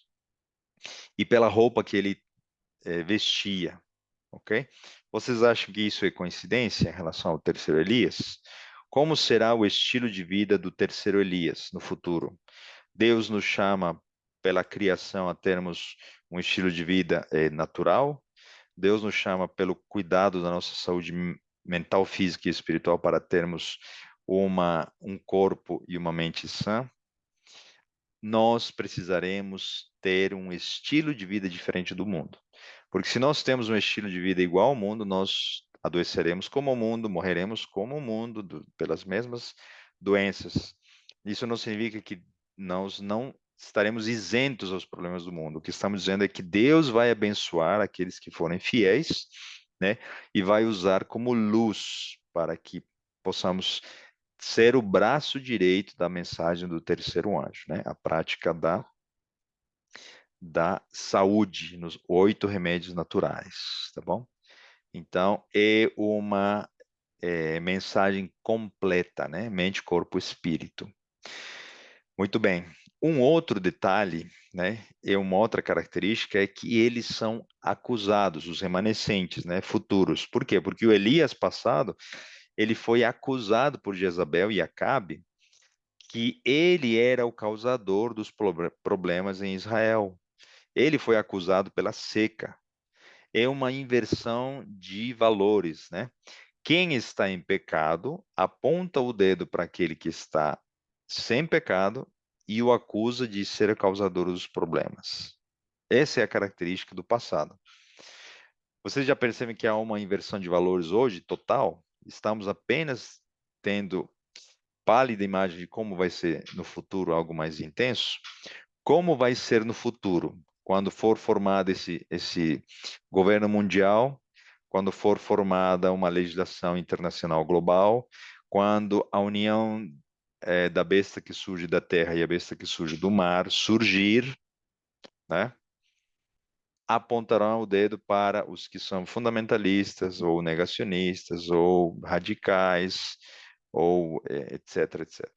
e pela roupa que ele vestia, ok? Vocês acham que isso é coincidência em relação ao terceiro Elias? Como será o estilo de vida do terceiro Elias no futuro? Deus nos chama pela criação a termos um estilo de vida natural? Deus nos chama pelo cuidado da nossa saúde mental, física e espiritual para termos um corpo e uma mente sã? Nós precisaremos ter um estilo de vida diferente do mundo. Porque se nós temos um estilo de vida igual ao mundo, nós adoeceremos como o mundo, morreremos como o mundo, pelas mesmas doenças. Isso não significa que nós não estaremos isentos aos problemas do mundo. O que estamos dizendo é que Deus vai abençoar aqueles que forem fiéis, né? E vai usar como luz para que possamos ser o braço direito da mensagem do terceiro anjo, né? A prática da saúde nos 8 remédios naturais, tá bom? Então, é uma mensagem completa, né? Mente, corpo, espírito. Muito bem. Um outro detalhe, né? É uma outra característica é que eles são acusados, os remanescentes, né? Futuros. Por quê? Porque o Elias passado, ele foi acusado por Jezabel e Acabe que ele era o causador dos problemas em Israel. Ele foi acusado pela seca. É uma inversão de valores, né? Quem está em pecado aponta o dedo para aquele que está sem pecado e o acusa de ser o causador dos problemas. Essa é a característica do passado. Vocês já percebem que há uma inversão de valores hoje, total? Estamos apenas tendo pálida imagem de como vai ser no futuro algo mais intenso? Como vai ser no futuro, quando for formado esse governo mundial, quando for formada uma legislação internacional global, quando a união da besta que surge da terra e a besta que surge do mar surgir, né? Apontarão o dedo para os que são fundamentalistas ou negacionistas ou radicais ou etc, etc.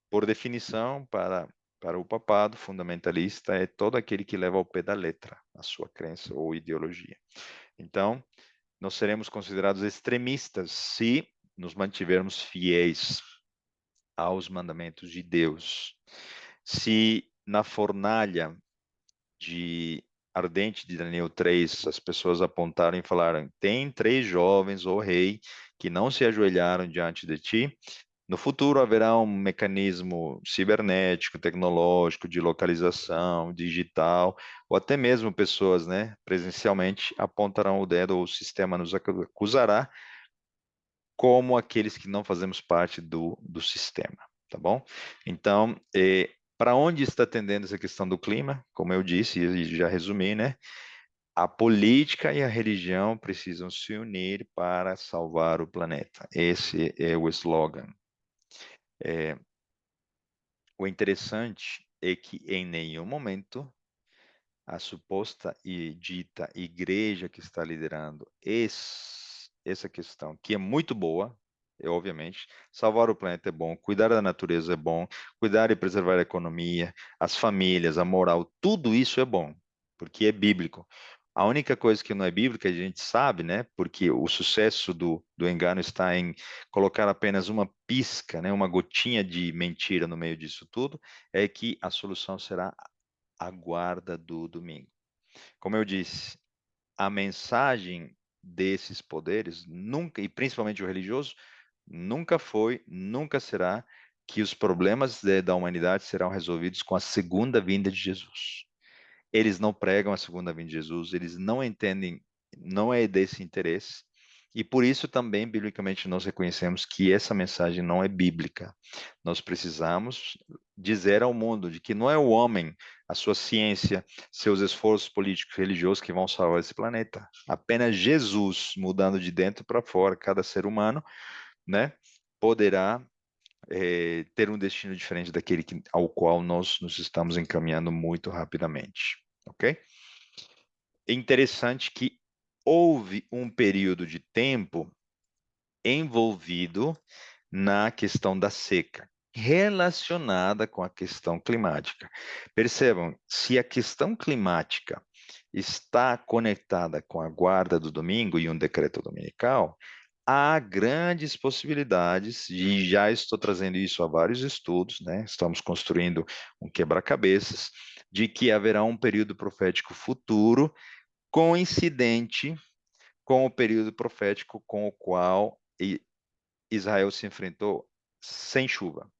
Por definição, para o papado, fundamentalista é todo aquele que leva ao pé da letra a sua crença ou ideologia. Então, nós seremos considerados extremistas se nos mantivermos fiéis aos mandamentos de Deus. Se na fornalha de ardente de Daniel 3, as pessoas apontaram e falaram: tem 3 jovens, ó rei, que não se ajoelharam diante de ti. No futuro haverá um mecanismo cibernético, tecnológico, de localização, digital, ou até mesmo pessoas, né, presencialmente apontarão o dedo ou o sistema nos acusará como aqueles que não fazemos parte do sistema, tá bom? Então, para onde está tendendo essa questão do clima? Como eu disse e já resumi, né? A política e a religião precisam se unir para salvar o planeta. Esse é o slogan. O interessante é que em nenhum momento a suposta e dita igreja que está liderando essa questão, que é muito boa, obviamente, salvar o planeta é bom, cuidar da natureza é bom, cuidar e preservar a economia, as famílias, a moral, tudo isso é bom, porque é bíblico. A única coisa que não é bíblica, a gente sabe, né? Porque o sucesso do engano está em colocar apenas uma pisca, né? Uma gotinha de mentira no meio disso tudo, é que a solução será a guarda do domingo. Como eu disse, a mensagem desses poderes nunca, e principalmente o religioso, nunca foi, nunca será que os problemas da humanidade serão resolvidos com a segunda vinda de Jesus. Eles não pregam a segunda vinda de Jesus, eles não entendem, não é desse interesse. E por isso também, biblicamente, nós reconhecemos que essa mensagem não é bíblica. Nós precisamos dizer ao mundo de que não é o homem, a sua ciência, seus esforços políticos e religiosos que vão salvar esse planeta. Apenas Jesus, mudando de dentro para fora, cada ser humano, né, poderá ter um destino diferente daquele ao qual nós nos estamos encaminhando muito rapidamente. Ok? É interessante que houve um período de tempo envolvido na questão da seca, relacionada com a questão climática. Percebam, se a questão climática está conectada com a guarda do domingo e um decreto dominical, há grandes possibilidades, e já estou trazendo isso a vários estudos, né? Estamos construindo um quebra-cabeças, de que haverá um período profético futuro coincidente com o período profético com o qual Israel se enfrentou sem chuva.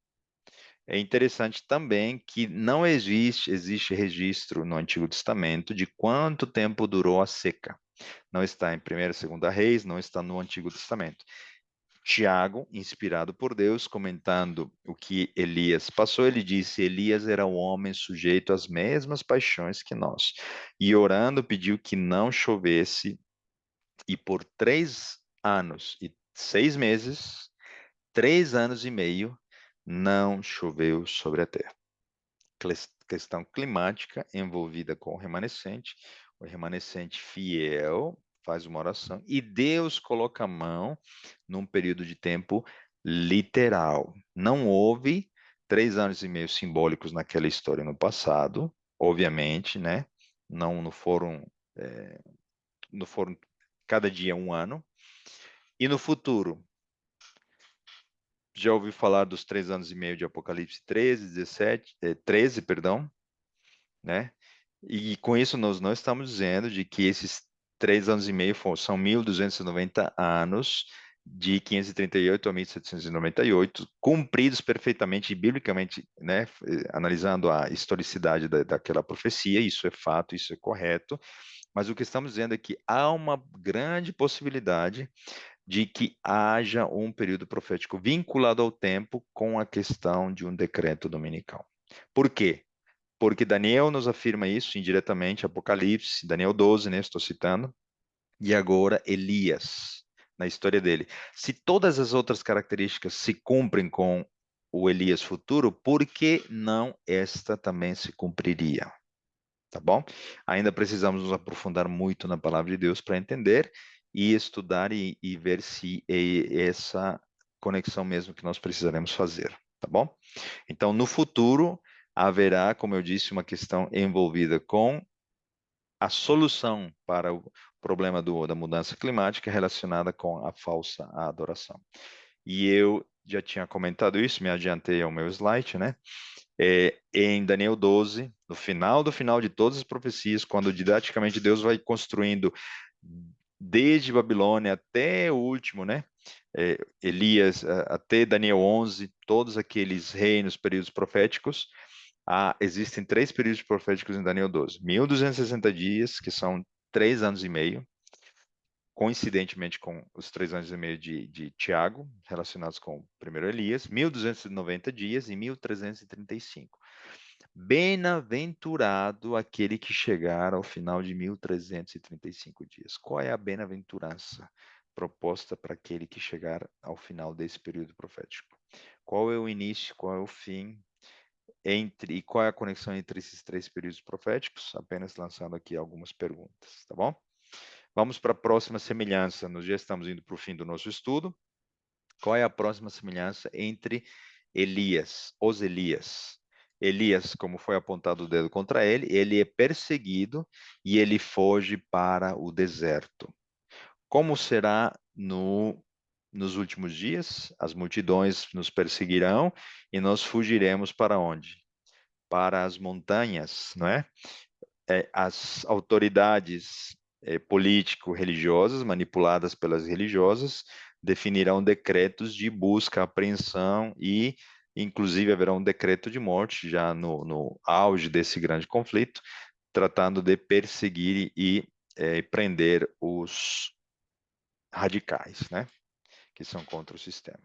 É interessante também que não existe registro no Antigo Testamento de quanto tempo durou a seca. Não está em 1ª e 2ª Reis, não está no Antigo Testamento. Tiago, inspirado por Deus, comentando o que Elias passou, ele disse: Elias era um homem sujeito às mesmas paixões que nós. E orando, pediu que não chovesse, e por 3 anos e 6 meses, 3 anos e meio, não choveu sobre a terra. Questão climática envolvida com o remanescente fiel faz uma oração e Deus coloca a mão num período de tempo literal. Não houve 3 anos e meio simbólicos naquela história no passado, obviamente, né? Não foram, não foram cada dia um ano. E no futuro, já ouvi falar dos 3 anos e meio de Apocalipse 13, perdão, né? E com isso nós não estamos dizendo de que esses 3 anos e meio são 1.290 anos de 538 a 1798, cumpridos perfeitamente e biblicamente, né, analisando a historicidade daquela profecia, isso é fato, isso é correto, mas o que estamos dizendo é que há uma grande possibilidade de que haja um período profético vinculado ao tempo com a questão de um decreto dominical. Por quê? Porque Daniel nos afirma isso indiretamente, Apocalipse, Daniel 12, né, estou citando, e agora Elias, na história dele. Se todas as outras características se cumprem com o Elias futuro, por que não esta também se cumpriria? Tá bom? Ainda precisamos nos aprofundar muito na palavra de Deus para entender e estudar e ver se é essa conexão mesmo que nós precisaremos fazer, tá bom? Então, no futuro, haverá, como eu disse, uma questão envolvida com a solução para o problema da mudança climática relacionada com a falsa adoração. E eu já tinha comentado isso, me adiantei ao meu slide, né? Em Daniel 12, no final do final de todas as profecias, quando didaticamente Deus vai construindo desde Babilônia até o último, né? Elias, até Daniel 11, todos aqueles reinos, períodos proféticos, existem 3 períodos proféticos em Daniel 12. 1260 dias, que são 3 anos e meio, coincidentemente com os 3 anos e meio de Tiago, relacionados com o primeiro Elias, 1290 dias e 1335. Bem-aventurado aquele que chegar ao final de 1335 dias. Qual é a bem-aventurança proposta para aquele que chegar ao final desse período profético? Qual é o início, qual é o fim, e qual é a conexão entre esses 3 períodos proféticos? Apenas lançando aqui algumas perguntas, tá bom? Vamos para a próxima semelhança. Nós já estamos indo para o fim do nosso estudo. Qual é a próxima semelhança entre Elias, os Elias? Elias, como foi apontado o dedo contra ele, ele é perseguido e ele foge para o deserto. Como será nos últimos dias? As multidões nos perseguirão e nós fugiremos para onde? Para as montanhas, não é? As autoridades político-religiosas, manipuladas pelas religiosas, definirão decretos de busca, apreensão e, inclusive, haverá um decreto de morte já no auge desse grande conflito, tratando de perseguir e prender os radicais, né, que são contra o sistema.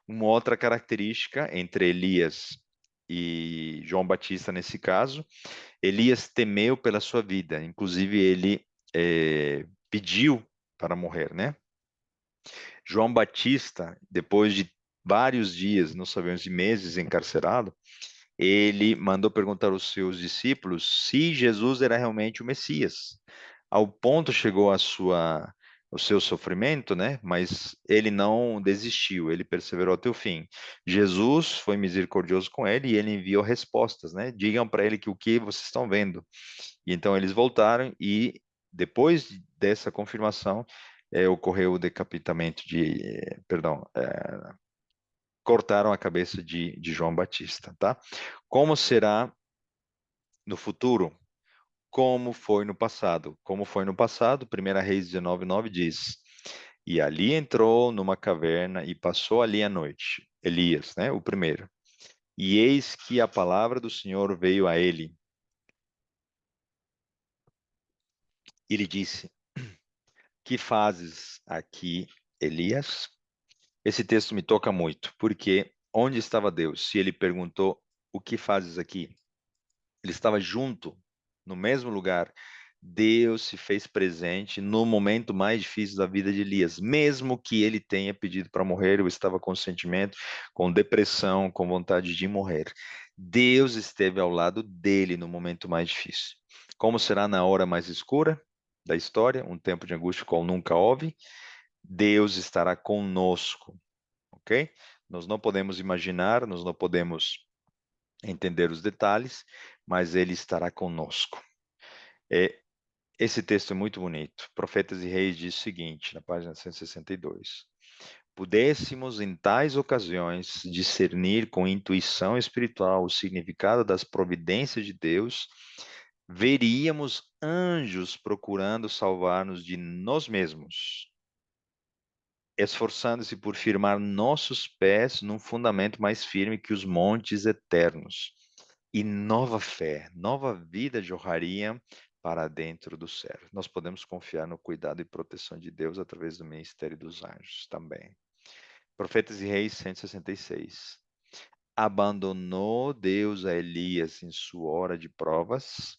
Uma outra característica entre Elias e João Batista nesse caso, Elias temeu pela sua vida, inclusive ele pediu para morrer, né? João Batista, depois de vários dias, não sabemos de meses encarcerado, ele mandou perguntar aos seus discípulos se Jesus era realmente o Messias. Ao ponto chegou o seu sofrimento, né? Mas ele não desistiu, ele perseverou até o fim. Jesus foi misericordioso com ele e ele enviou respostas, né? Digam para ele que o que vocês estão vendo. E então eles voltaram e depois dessa confirmação ocorreu o decapitamento perdão, cortaram a cabeça de João Batista, tá? Como será no futuro? Como foi no passado? Como foi no passado? 1 Reis 19:9 diz: E ali entrou numa caverna e passou ali a noite. Elias, né? O primeiro. E eis que a palavra do Senhor veio a ele. Ele disse: Que fazes aqui, Elias? Esse texto me toca muito, porque onde estava Deus? Se ele perguntou: O que fazes aqui? Ele estava junto, no mesmo lugar. Deus se fez presente no momento mais difícil da vida de Elias, mesmo que ele tenha pedido para morrer, eu estava com sentimento, com depressão, com vontade de morrer. Deus esteve ao lado dele no momento mais difícil. Como será na hora mais escura da história, um tempo de angústia qual nunca houve? Deus estará conosco, ok? Nós não podemos imaginar, nós não podemos entender os detalhes, mas Ele estará conosco. Esse texto é muito bonito. Profetas e Reis diz o seguinte, na página 162. Pudéssemos, em tais ocasiões, discernir com intuição espiritual o significado das providências de Deus, veríamos anjos procurando salvar-nos de nós mesmos. esforçando-se por firmar nossos pés num fundamento mais firme que os montes eternos. E nova fé, nova vida jorraria para dentro do céu. Nós podemos confiar no cuidado e proteção de Deus através do ministério dos anjos também. Profetas e Reis 166. Abandonou Deus a Elias em sua hora de provas?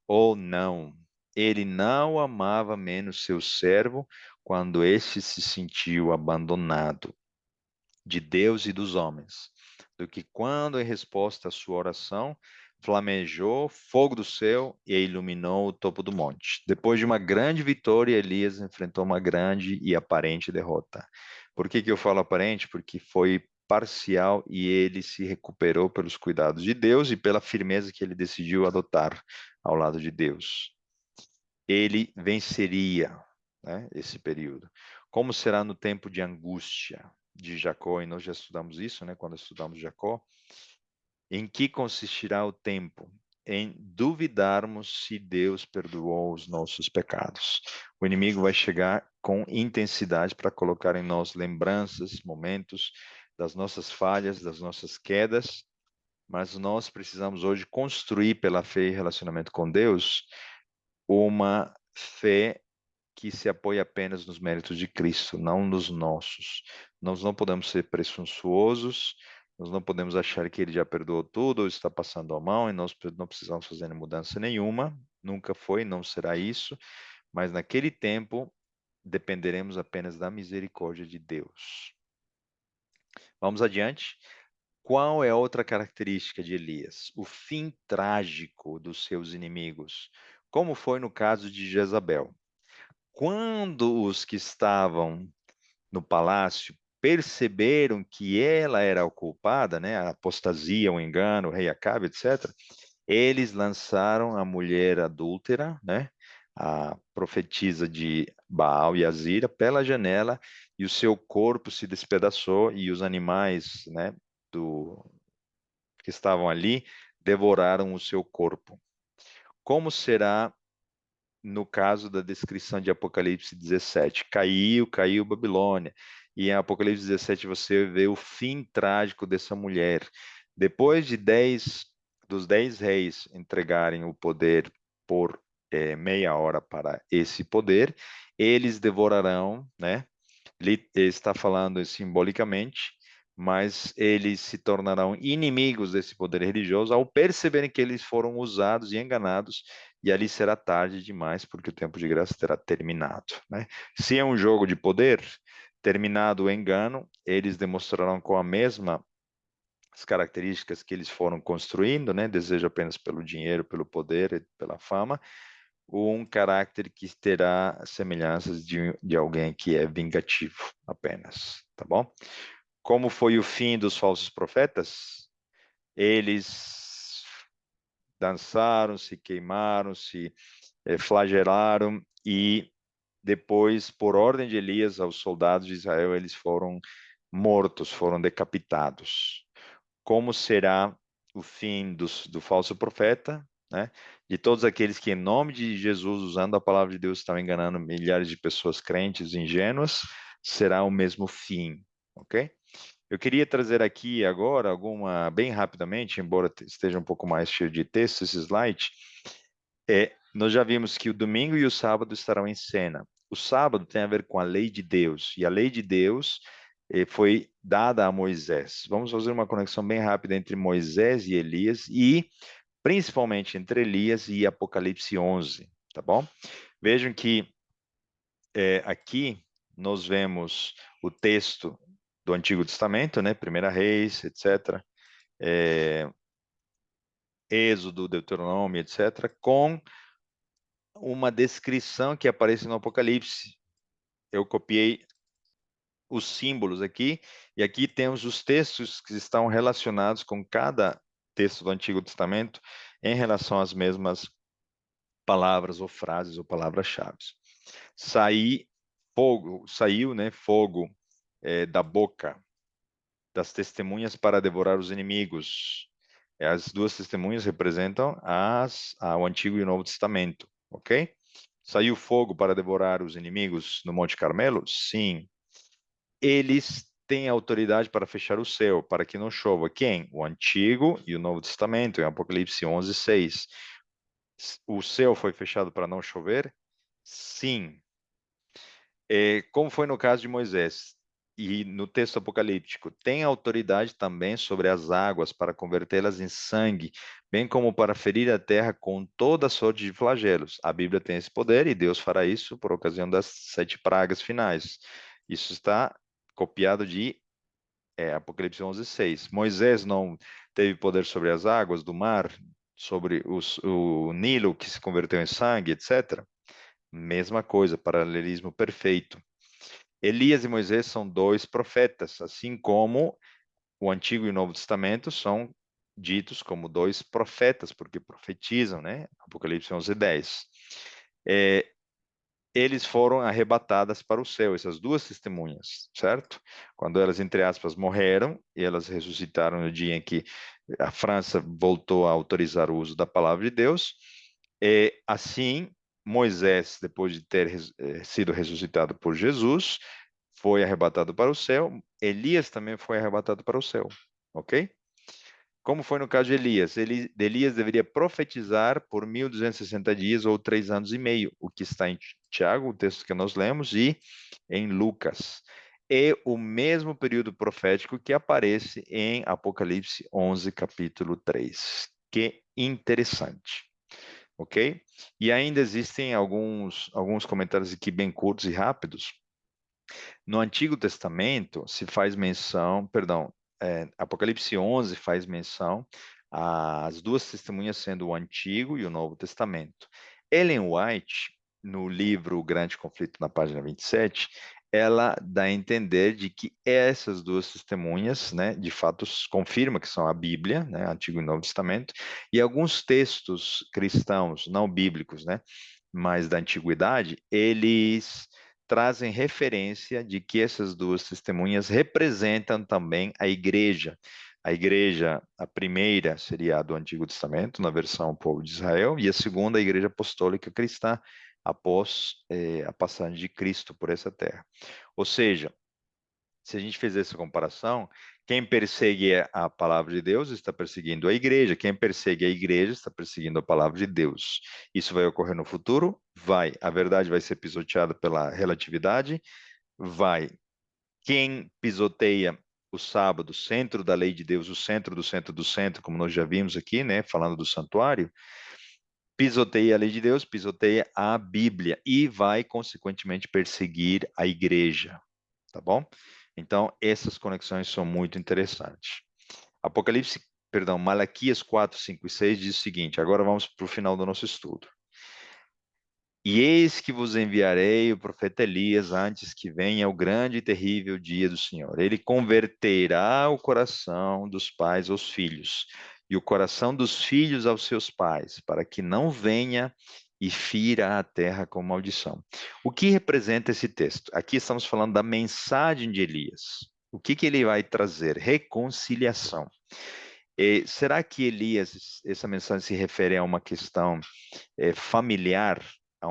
Ou não? Ele não amava menos seu servo quando este se sentiu abandonado de Deus e dos homens, do que quando, em resposta à sua oração, flamejou fogo do céu e iluminou o topo do monte. Depois de uma grande vitória, Elias enfrentou uma grande e aparente derrota. Por que que eu falo aparente? Porque foi parcial e ele se recuperou pelos cuidados de Deus e pela firmeza que ele decidiu adotar ao lado de Deus. Ele venceria, né, esse período. Como será no tempo de angústia de Jacó? E nós já estudamos isso, né, quando estudamos Jacó. Em que consistirá o tempo? Em duvidarmos se Deus perdoou os nossos pecados. O inimigo vai chegar com intensidade para colocar em nós lembranças, momentos das nossas falhas, das nossas quedas, mas nós precisamos hoje construir pela fé e relacionamento com Deus uma fé que se apoia apenas nos méritos de Cristo, não nos nossos. Nós não podemos ser presunçosos, nós não podemos achar que ele já perdoou tudo ou está passando a mão e nós não precisamos fazer mudança nenhuma. Nunca foi, não será isso, mas naquele tempo dependeremos apenas da misericórdia de Deus. Vamos adiante. Qual é a outra característica de Elias? O fim trágico dos seus inimigos, como foi no caso de Jezabel. Quando os que estavam no palácio perceberam que ela era a culpada, né, a apostasia, o engano, o rei Acabe, etc., eles lançaram a mulher adúltera, né, a profetisa de Baal e Azira, pela janela e o seu corpo se despedaçou e os animais, né, que estavam ali devoraram o seu corpo. Como será no caso da descrição de Apocalipse 17? Caiu Babilônia. E em Apocalipse 17 você vê o fim trágico dessa mulher. Depois de dos 10 reis entregarem o poder por meia hora para esse poder, eles devorarão, né? Ele está falando simbolicamente, mas eles se tornarão inimigos desse poder religioso ao perceberem que eles foram usados e enganados, e ali será tarde demais, porque o tempo de graça terá terminado, né? Se é um jogo de poder, terminado o engano, eles demonstrarão com a mesma as características que eles foram construindo, né? Desejo apenas pelo dinheiro, pelo poder e pela fama, um caráter que terá semelhanças de alguém que é vingativo apenas, tá bom? Como foi o fim dos falsos profetas? Eles dançaram, se queimaram, se flagelaram e depois, por ordem de Elias, aos soldados de Israel, eles foram mortos, foram decapitados. Como será o fim do falso profeta, né? De todos aqueles que, em nome de Jesus, usando a palavra de Deus, estão enganando milhares de pessoas crentes, ingênuas, será o mesmo fim, ok? Eu queria trazer aqui agora bem rapidamente, embora esteja um pouco mais cheio de texto esse slide, nós já vimos que o domingo e o sábado estarão em cena. O sábado tem a ver com a lei de Deus, e a lei de Deus foi dada a Moisés. Vamos fazer uma conexão bem rápida entre Moisés e Elias, e principalmente entre Elias e Apocalipse 11, tá bom? Vejam que aqui nós vemos o texto do Antigo Testamento, né? Primeira Reis, etc., Êxodo, Deuteronômio, etc., com uma descrição que aparece no Apocalipse. Eu copiei os símbolos aqui, e aqui temos os textos que estão relacionados com cada texto do Antigo Testamento em relação às mesmas palavras ou frases ou palavras-chave. Saiu, né, fogo da boca das testemunhas para devorar os inimigos. As duas testemunhas representam o Antigo e o Novo Testamento, ok? Saiu fogo para devorar os inimigos no Monte Carmelo? Sim. eles têm autoridade para fechar o céu, para que não chova. Quem? O Antigo e o Novo Testamento, em Apocalipse 11:6. O céu foi fechado para não chover? Sim. Como foi no caso de Moisés e no texto apocalíptico, tem autoridade também sobre as águas para convertê-las em sangue, bem como para ferir a terra com toda sorte de flagelos. A Bíblia tem esse poder e Deus fará isso por ocasião das 7 pragas finais. Isso está copiado de Apocalipse 11:6. Moisés não teve poder sobre as águas do mar, sobre o Nilo que se converteu em sangue, etc. Mesma coisa, paralelismo perfeito. Elias e Moisés são dois profetas, assim como o Antigo e o Novo Testamento são ditos como dois profetas, porque profetizam, né? Apocalipse 11:10. É, eles foram arrebatadas para o céu, essas duas testemunhas, certo? Quando elas, entre aspas, morreram, e elas ressuscitaram no dia em que a França voltou a autorizar o uso da palavra de Deus, assim, Moisés, depois de ter sido ressuscitado por Jesus, foi arrebatado para o céu. Elias também foi arrebatado para o céu, ok? Como foi no caso de Elias? Elias deveria profetizar por 1260 dias ou 3 anos e meio, o que está em Tiago, o texto que nós lemos, e em Lucas. É o mesmo período profético que aparece em Apocalipse 11, capítulo 3. Que interessante, ok? E ainda existem alguns comentários aqui bem curtos e rápidos. No Antigo Testamento se faz menção, perdão, Apocalipse 11 faz menção às duas testemunhas sendo o Antigo e o Novo Testamento. Ellen White, no livro O Grande Conflito, na página 27, ela dá a entender de que essas duas testemunhas, né, de fato confirma que são a Bíblia, né, Antigo e Novo Testamento, e alguns textos cristãos, não bíblicos, né, mas da antiguidade, eles trazem referência de que essas duas testemunhas representam também a igreja. A igreja, a primeira seria a do Antigo Testamento, na versão povo de Israel, e a segunda, a igreja apostólica cristã, após a passagem de Cristo por essa terra. Ou seja, se a gente fizer essa comparação, quem persegue a palavra de Deus está perseguindo a igreja, quem persegue a igreja está perseguindo a palavra de Deus. Isso vai ocorrer no futuro? Vai. A verdade vai ser pisoteada pela relatividade? Vai. Quem pisoteia o sábado, centro da lei de Deus, o centro do centro do centro, como nós já vimos aqui, né, falando do santuário, pisoteia a lei de Deus, pisoteia a Bíblia e vai, consequentemente, perseguir a igreja, tá bom? Então, essas conexões são muito interessantes. Malaquias 4, 5 e 6 diz o seguinte, agora vamos para o final do nosso estudo. E eis que vos enviarei o profeta Elias antes que venha o grande e terrível dia do Senhor. Ele converterá o coração dos pais aos filhos e o coração dos filhos aos seus pais, para que não venha e fira a terra com maldição. O que representa esse texto? Aqui estamos falando da mensagem de Elias. O que ele vai trazer? Reconciliação. Será que Elias, essa mensagem se refere a uma questão familiar, a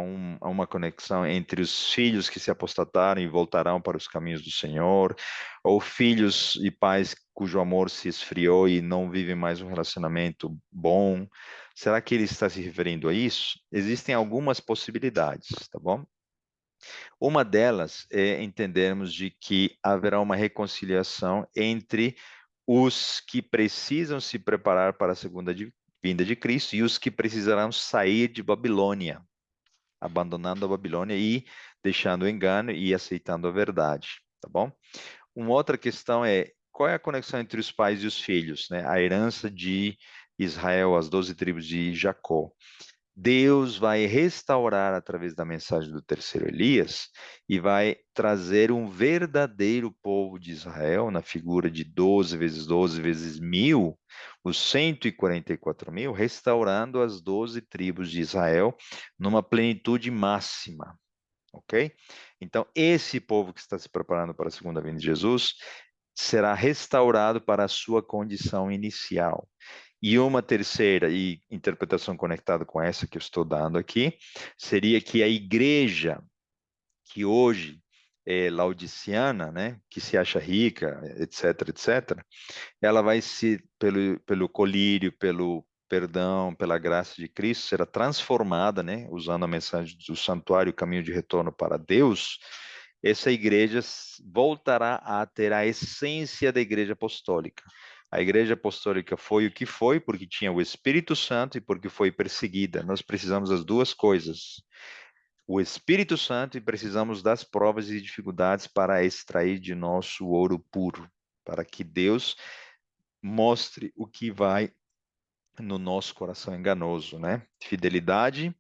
uma conexão entre os filhos que se apostataram e voltarão para os caminhos do Senhor, ou filhos e pais cujo amor se esfriou e não vivem mais um relacionamento bom? Será que ele está se referindo a isso? Existem algumas possibilidades, tá bom? Uma delas é entendermos de que haverá uma reconciliação entre os que precisam se preparar para a segunda vinda de Cristo e os que precisarão sair de Babilônia, abandonando a Babilônia e deixando o engano e aceitando a verdade, tá bom? Uma outra questão é, qual é a conexão entre os pais e os filhos, né? A herança de Israel, as 12 tribos de Jacó. Deus vai restaurar através da mensagem do terceiro Elias e vai trazer um verdadeiro povo de Israel na figura de 12 vezes 12 vezes 1000, os 144 mil, restaurando as 12 tribos de Israel numa plenitude máxima, ok? Então, esse povo que está se preparando para a segunda vinda de Jesus será restaurado para a sua condição inicial. E uma terceira interpretação conectada com essa que eu estou dando aqui, seria que a igreja que hoje laodiceana, né, que se acha rica, etc, etc, ela vai se, pelo colírio, pelo perdão, pela graça de Cristo, será transformada, né, usando a mensagem do santuário, o caminho de retorno para Deus. Essa igreja voltará a ter a essência da igreja apostólica. A igreja apostólica foi o que foi porque tinha o Espírito Santo e porque foi perseguida. Nós precisamos das duas coisas: o Espírito Santo, e precisamos das provas e dificuldades para extrair de nosso ouro puro, para que Deus mostre o que vai no nosso coração enganoso, né? Fidelidade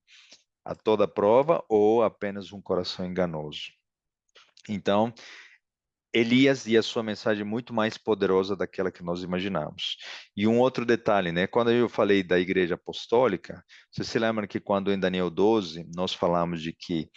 a toda prova ou apenas um coração enganoso. Então, Elias e a sua mensagem é muito mais poderosa daquela que nós imaginamos. E um outro detalhe, né? Quando eu falei da igreja apostólica, você se lembra que quando em Daniel 12 nós falamos de que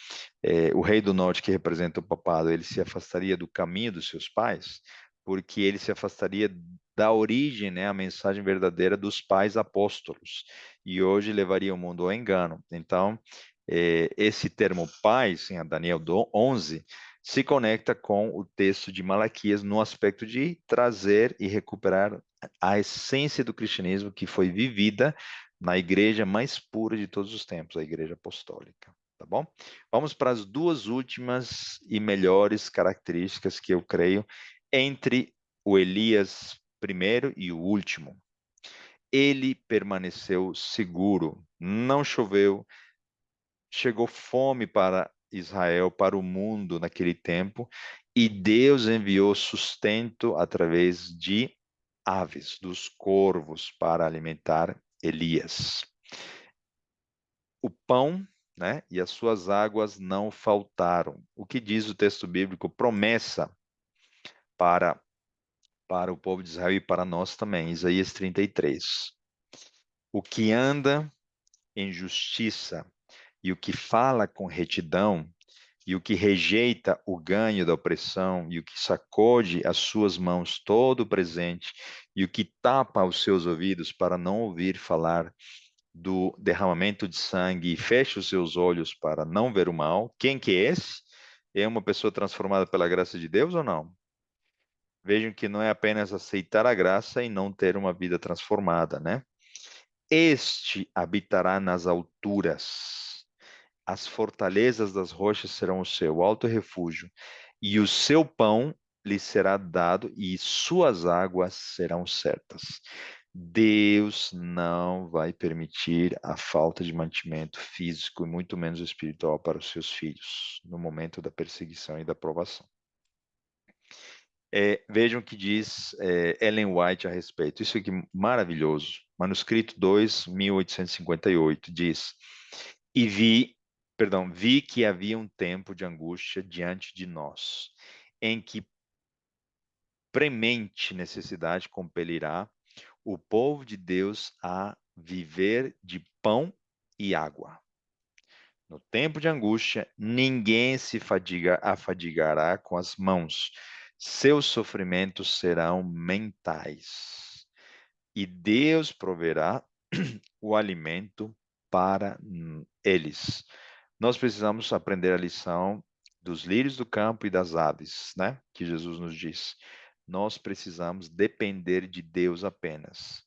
o rei do norte, que representa o papado, ele se afastaria do caminho dos seus pais, porque ele se afastaria da origem, né, a mensagem verdadeira dos pais apóstolos, e hoje levaria o mundo ao engano. Então, esse termo pais, em Daniel 11, se conecta com o texto de Malaquias no aspecto de trazer e recuperar a essência do cristianismo que foi vivida na igreja mais pura de todos os tempos, a igreja apostólica. Tá bom? Vamos para as duas últimas e melhores características que eu creio entre o Elias primeiro e o último. Ele permaneceu seguro, não choveu, chegou fome para Israel, para o mundo naquele tempo, e Deus enviou sustento através de aves, dos corvos, para alimentar Elias. O pão, né, e as suas águas não faltaram. O que diz o texto bíblico? Promessa para, para o povo de Israel e para nós também. Isaías 33. O que anda em justiça e o que fala com retidão, e o que rejeita o ganho da opressão, e o que sacode as suas mãos todo o presente, e o que tapa os seus ouvidos para não ouvir falar do derramamento de sangue e fecha os seus olhos para não ver o mal, quem que é esse? É uma pessoa transformada pela graça de Deus ou não? Vejam que não é apenas aceitar a graça e não ter uma vida transformada, né? Este habitará nas alturas, as fortalezas das rochas serão o seu alto refúgio, e o seu pão lhe será dado, e suas águas serão certas. Deus não vai permitir a falta de mantimento físico e muito menos espiritual para os seus filhos no momento da perseguição e da provação. Vejam o que diz Ellen White a respeito. Isso aqui é maravilhoso. Manuscrito 2, 1858, diz: E vi que havia um tempo de angústia diante de nós, em que premente necessidade compelirá o povo de Deus a viver de pão e água. No tempo de angústia, ninguém se afadigará com as mãos. Seus sofrimentos serão mentais. E Deus proverá o alimento para eles. Nós precisamos aprender a lição dos lírios do campo e das aves, né? Que Jesus nos diz. Nós precisamos depender de Deus apenas.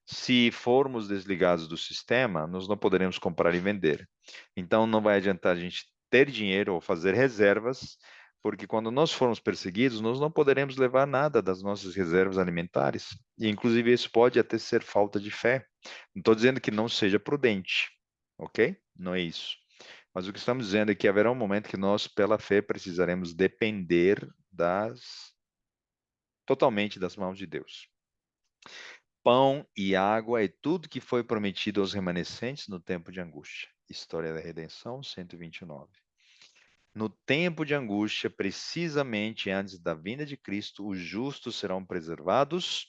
Se formos desligados do sistema, nós não poderemos comprar e vender. Então, não vai adiantar a gente ter dinheiro ou fazer reservas, porque quando nós formos perseguidos, nós não poderemos levar nada das nossas reservas alimentares. E, inclusive, isso pode até ser falta de fé. Não estou dizendo que não seja prudente, ok? Não é isso. Mas o que estamos dizendo é que haverá um momento que nós, pela fé, precisaremos depender totalmente das mãos de Deus. Pão e água é tudo que foi prometido aos remanescentes no tempo de angústia. História da Redenção, 129. No tempo de angústia, precisamente antes da vinda de Cristo, os justos serão preservados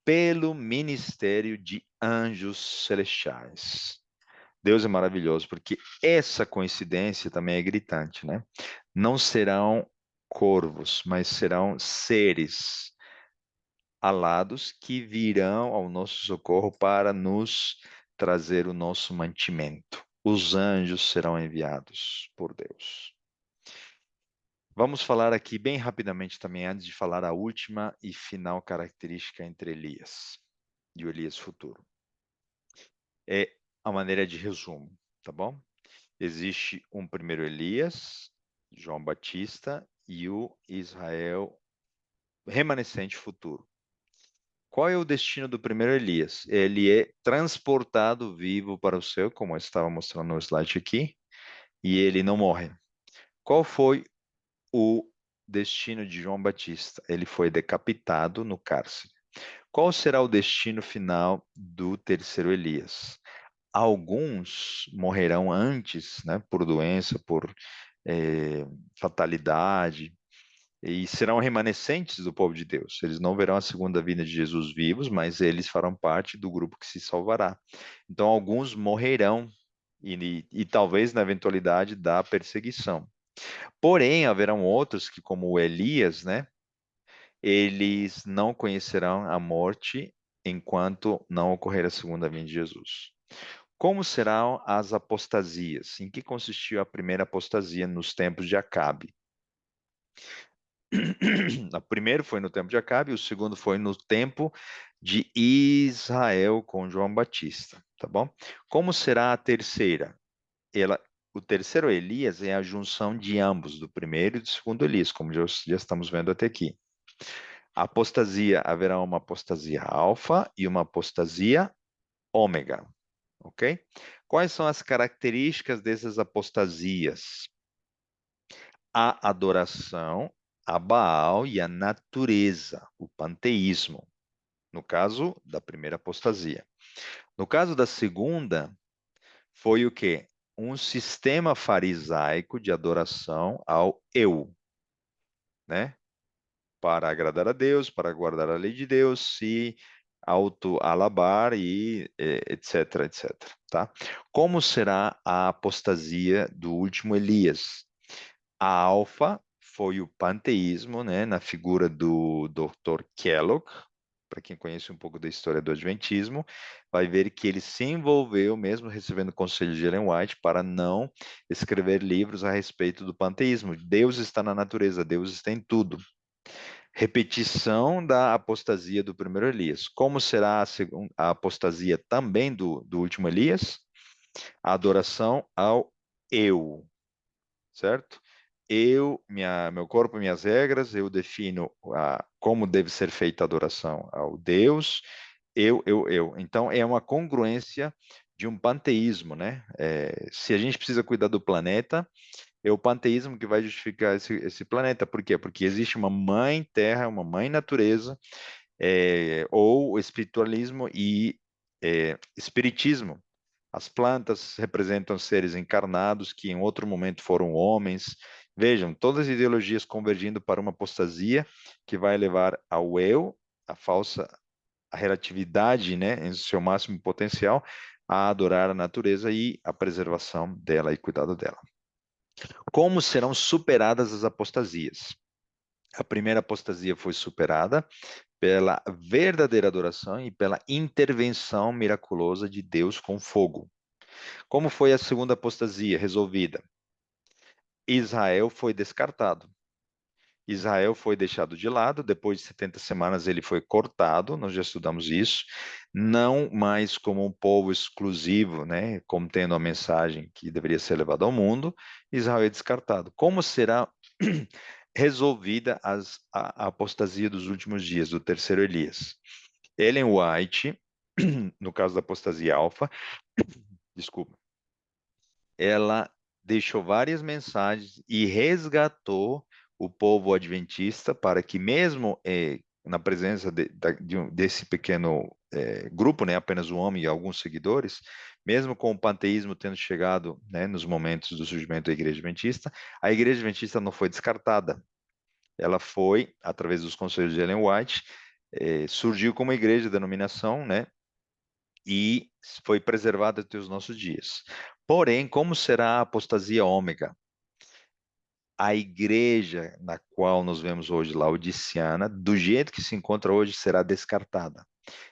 pelo ministério de anjos celestiais. Deus é maravilhoso, porque essa coincidência também é gritante, né? Não serão corvos, mas serão seres alados que virão ao nosso socorro para nos trazer o nosso mantimento. Os anjos serão enviados por Deus. Vamos falar aqui bem rapidamente também, antes de falar a última e final característica entre Elias e o Elias futuro. É a maneira de resumo, tá bom? Existe um primeiro Elias, João Batista, e o Israel remanescente futuro. Qual é o destino do primeiro Elias? Ele é transportado vivo para o céu, como eu estava mostrando no slide aqui, e ele não morre. Qual foi o destino de João Batista? Ele foi decapitado no cárcere. Qual será o destino final do terceiro Elias? Alguns morrerão antes, né, por doença, por fatalidade, e serão remanescentes do povo de Deus. Eles não verão a segunda vinda de Jesus vivos, mas eles farão parte do grupo que se salvará. Então, alguns morrerão e talvez na eventualidade da perseguição. Porém, haverão outros que, como Elias, né, eles não conhecerão a morte enquanto não ocorrer a segunda vinda de Jesus. Como serão as apostasias? Em que consistiu a primeira apostasia nos tempos de Acabe? O primeiro foi no tempo de Acabe, o segundo foi no tempo de Israel com João Batista, tá bom? Como será a terceira? O terceiro Elias é a junção de ambos, do primeiro e do segundo Elias, como já estamos vendo até aqui. A apostasia, haverá uma apostasia alfa e uma apostasia ômega, ok? Quais são as características dessas apostasias? A adoração a Baal e a natureza, o panteísmo, no caso da primeira apostasia. No caso da segunda, foi o quê? Um sistema farisaico de adoração ao eu, né? Para agradar a Deus, para guardar a lei de Deus, se auto-alabar e etc, etc, tá? Como será a apostasia do último Elias? A alfa foi o panteísmo, né, na figura do Dr. Kellogg. Para quem conhece um pouco da história do Adventismo, vai ver que ele se envolveu, mesmo recebendo o conselho de Ellen White, para não escrever livros a respeito do panteísmo. Deus está na natureza, Deus está em tudo. Repetição da apostasia do primeiro Elias. Como será a apostasia também do último Elias? A adoração ao eu, certo? Meu corpo, minhas regras, eu defino como deve ser feita a adoração ao Deus, eu. Então, é uma congruência de um panteísmo, né? Se a gente precisa cuidar do planeta, é o panteísmo que vai justificar esse planeta. Por quê? Porque existe uma mãe terra, uma mãe natureza, ou espiritualismo e espiritismo. As plantas representam seres encarnados que em outro momento foram homens. Vejam, todas as ideologias convergindo para uma apostasia que vai levar ao eu, a falsa a relatividade, né, em seu máximo potencial, a adorar a natureza e a preservação dela e cuidado dela. Como serão superadas as apostasias? A primeira apostasia foi superada pela verdadeira adoração e pela intervenção miraculosa de Deus com fogo. Como foi a segunda apostasia resolvida? Israel foi descartado. Israel foi deixado de lado, depois de 70 semanas ele foi cortado, nós já estudamos isso, não mais como um povo exclusivo, né, contendo a mensagem que deveria ser levada ao mundo, Israel é descartado. Como será resolvida a apostasia dos últimos dias, do terceiro Elias? Ellen White, no caso da apostasia alfa, desculpa, ela deixou várias mensagens e resgatou o povo adventista para que mesmo na presença desse pequeno grupo, né, apenas um homem e alguns seguidores, mesmo com o panteísmo tendo chegado, né, nos momentos do surgimento da Igreja Adventista, a Igreja Adventista não foi descartada. Ela foi, através dos conselhos de Ellen White, surgiu como igreja, denominação, né, e foi preservada até os nossos dias. Porém, como será a apostasia ômega? A igreja na qual nos vemos hoje, laodiceana, do jeito que se encontra hoje, será descartada.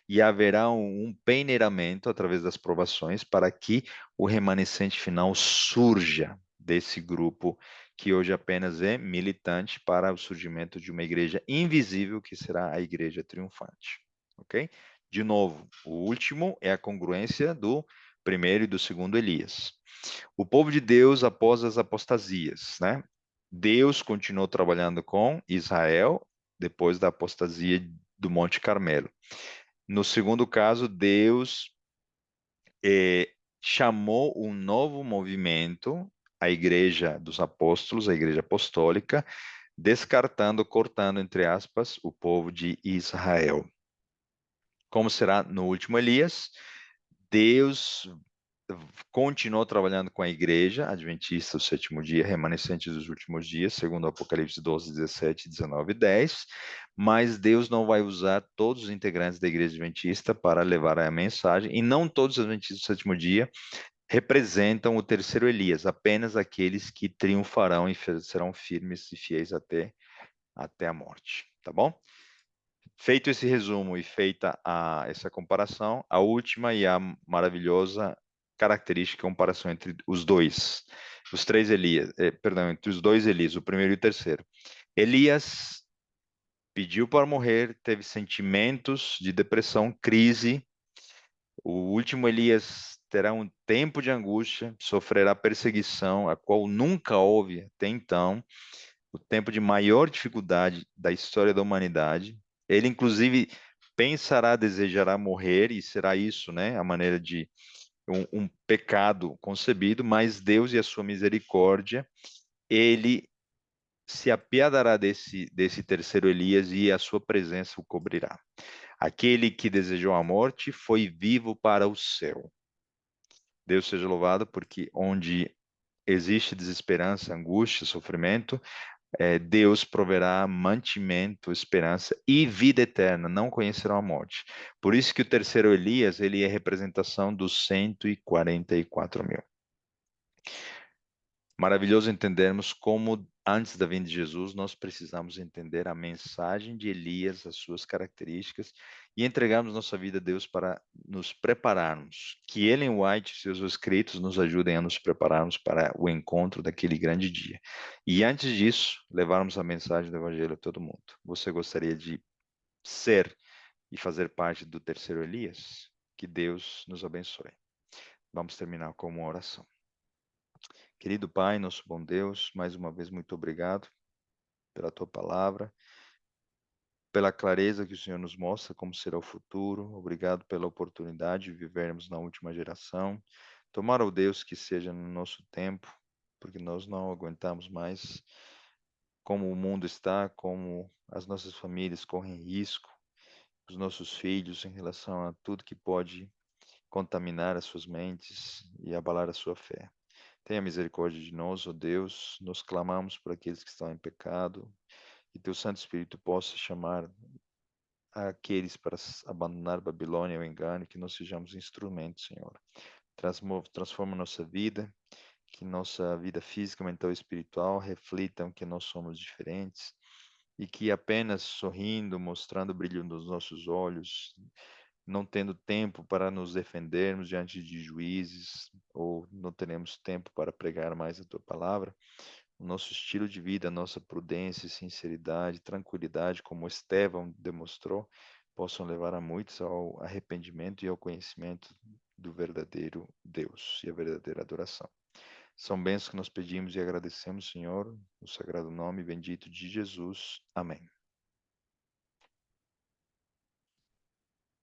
E haverá um peneiramento através das provações para que o remanescente final surja desse grupo que hoje apenas é militante para o surgimento de uma igreja invisível, que será a igreja triunfante. Ok? De novo, o último é a congruência do primeiro e do segundo Elias. O povo de Deus após as apostasias, né? Deus continuou trabalhando com Israel depois da apostasia do Monte Carmelo. No segundo caso, Deus chamou um novo movimento, a Igreja dos Apóstolos, a Igreja Apostólica, descartando, cortando, entre aspas, o povo de Israel. Como será no último Elias? Deus continuou trabalhando com a igreja adventista do sétimo dia, remanescente dos últimos dias, segundo Apocalipse 12, 17, 19 e 10, mas Deus não vai usar todos os integrantes da igreja adventista para levar a mensagem, e não todos os adventistas do sétimo dia representam o terceiro Elias, apenas aqueles que triunfarão e serão firmes e fiéis até a morte, tá bom? Feito esse resumo e feita essa comparação, a última e a maravilhosa característica, comparação entre os três Elias, perdão, entre os dois Elias, o primeiro e o terceiro. Elias pediu para morrer, teve sentimentos de depressão, crise. O último Elias terá um tempo de angústia, sofrerá perseguição, a qual nunca houve até então, o tempo de maior dificuldade da história da humanidade. Ele, inclusive, pensará, desejará morrer, e será isso, né, a maneira de um pecado concebido, mas Deus e a sua misericórdia, ele se apiadará desse terceiro Elias e a sua presença o cobrirá. Aquele que desejou a morte foi vivo para o céu. Deus seja louvado, porque onde existe desesperança, angústia, sofrimento, Deus proverá mantimento, esperança e vida eterna, não conhecerão a morte. Por isso que o terceiro Elias, ele é representação dos 144 mil. Maravilhoso entendermos como, antes da vinda de Jesus, nós precisamos entender a mensagem de Elias, as suas características, e entregarmos nossa vida a Deus para nos prepararmos. Que Ellen White e seus escritos nos ajudem a nos prepararmos para o encontro daquele grande dia. E antes disso, levarmos a mensagem do Evangelho a todo mundo. Você gostaria de ser e fazer parte do terceiro Elias? Que Deus nos abençoe. Vamos terminar com uma oração. Querido Pai, nosso bom Deus, mais uma vez muito obrigado pela tua palavra, pela clareza que o Senhor nos mostra como será o futuro. Obrigado pela oportunidade de vivermos na última geração. Tomara, ó Deus, que seja no nosso tempo, porque nós não aguentamos mais como o mundo está, como as nossas famílias correm risco, os nossos filhos em relação a tudo que pode contaminar as suas mentes e abalar a sua fé. Tenha misericórdia de nós, ó Deus, nos clamamos por aqueles que estão em pecado, e teu Santo Espírito possa chamar aqueles para abandonar Babilônia e o engano, que nós sejamos instrumentos, Senhor. Transforma nossa vida, que nossa vida física, mental e espiritual reflitam que nós somos diferentes, e que apenas sorrindo, mostrando o brilho nos nossos olhos, não tendo tempo para nos defendermos diante de juízes, ou não teremos tempo para pregar mais a tua palavra, o nosso estilo de vida, a nossa prudência, sinceridade, tranquilidade, como Estevão demonstrou, possam levar a muitos ao arrependimento e ao conhecimento do verdadeiro Deus e a verdadeira adoração. São bênçãos que nós pedimos e agradecemos, Senhor, no sagrado nome bendito de Jesus. Amém.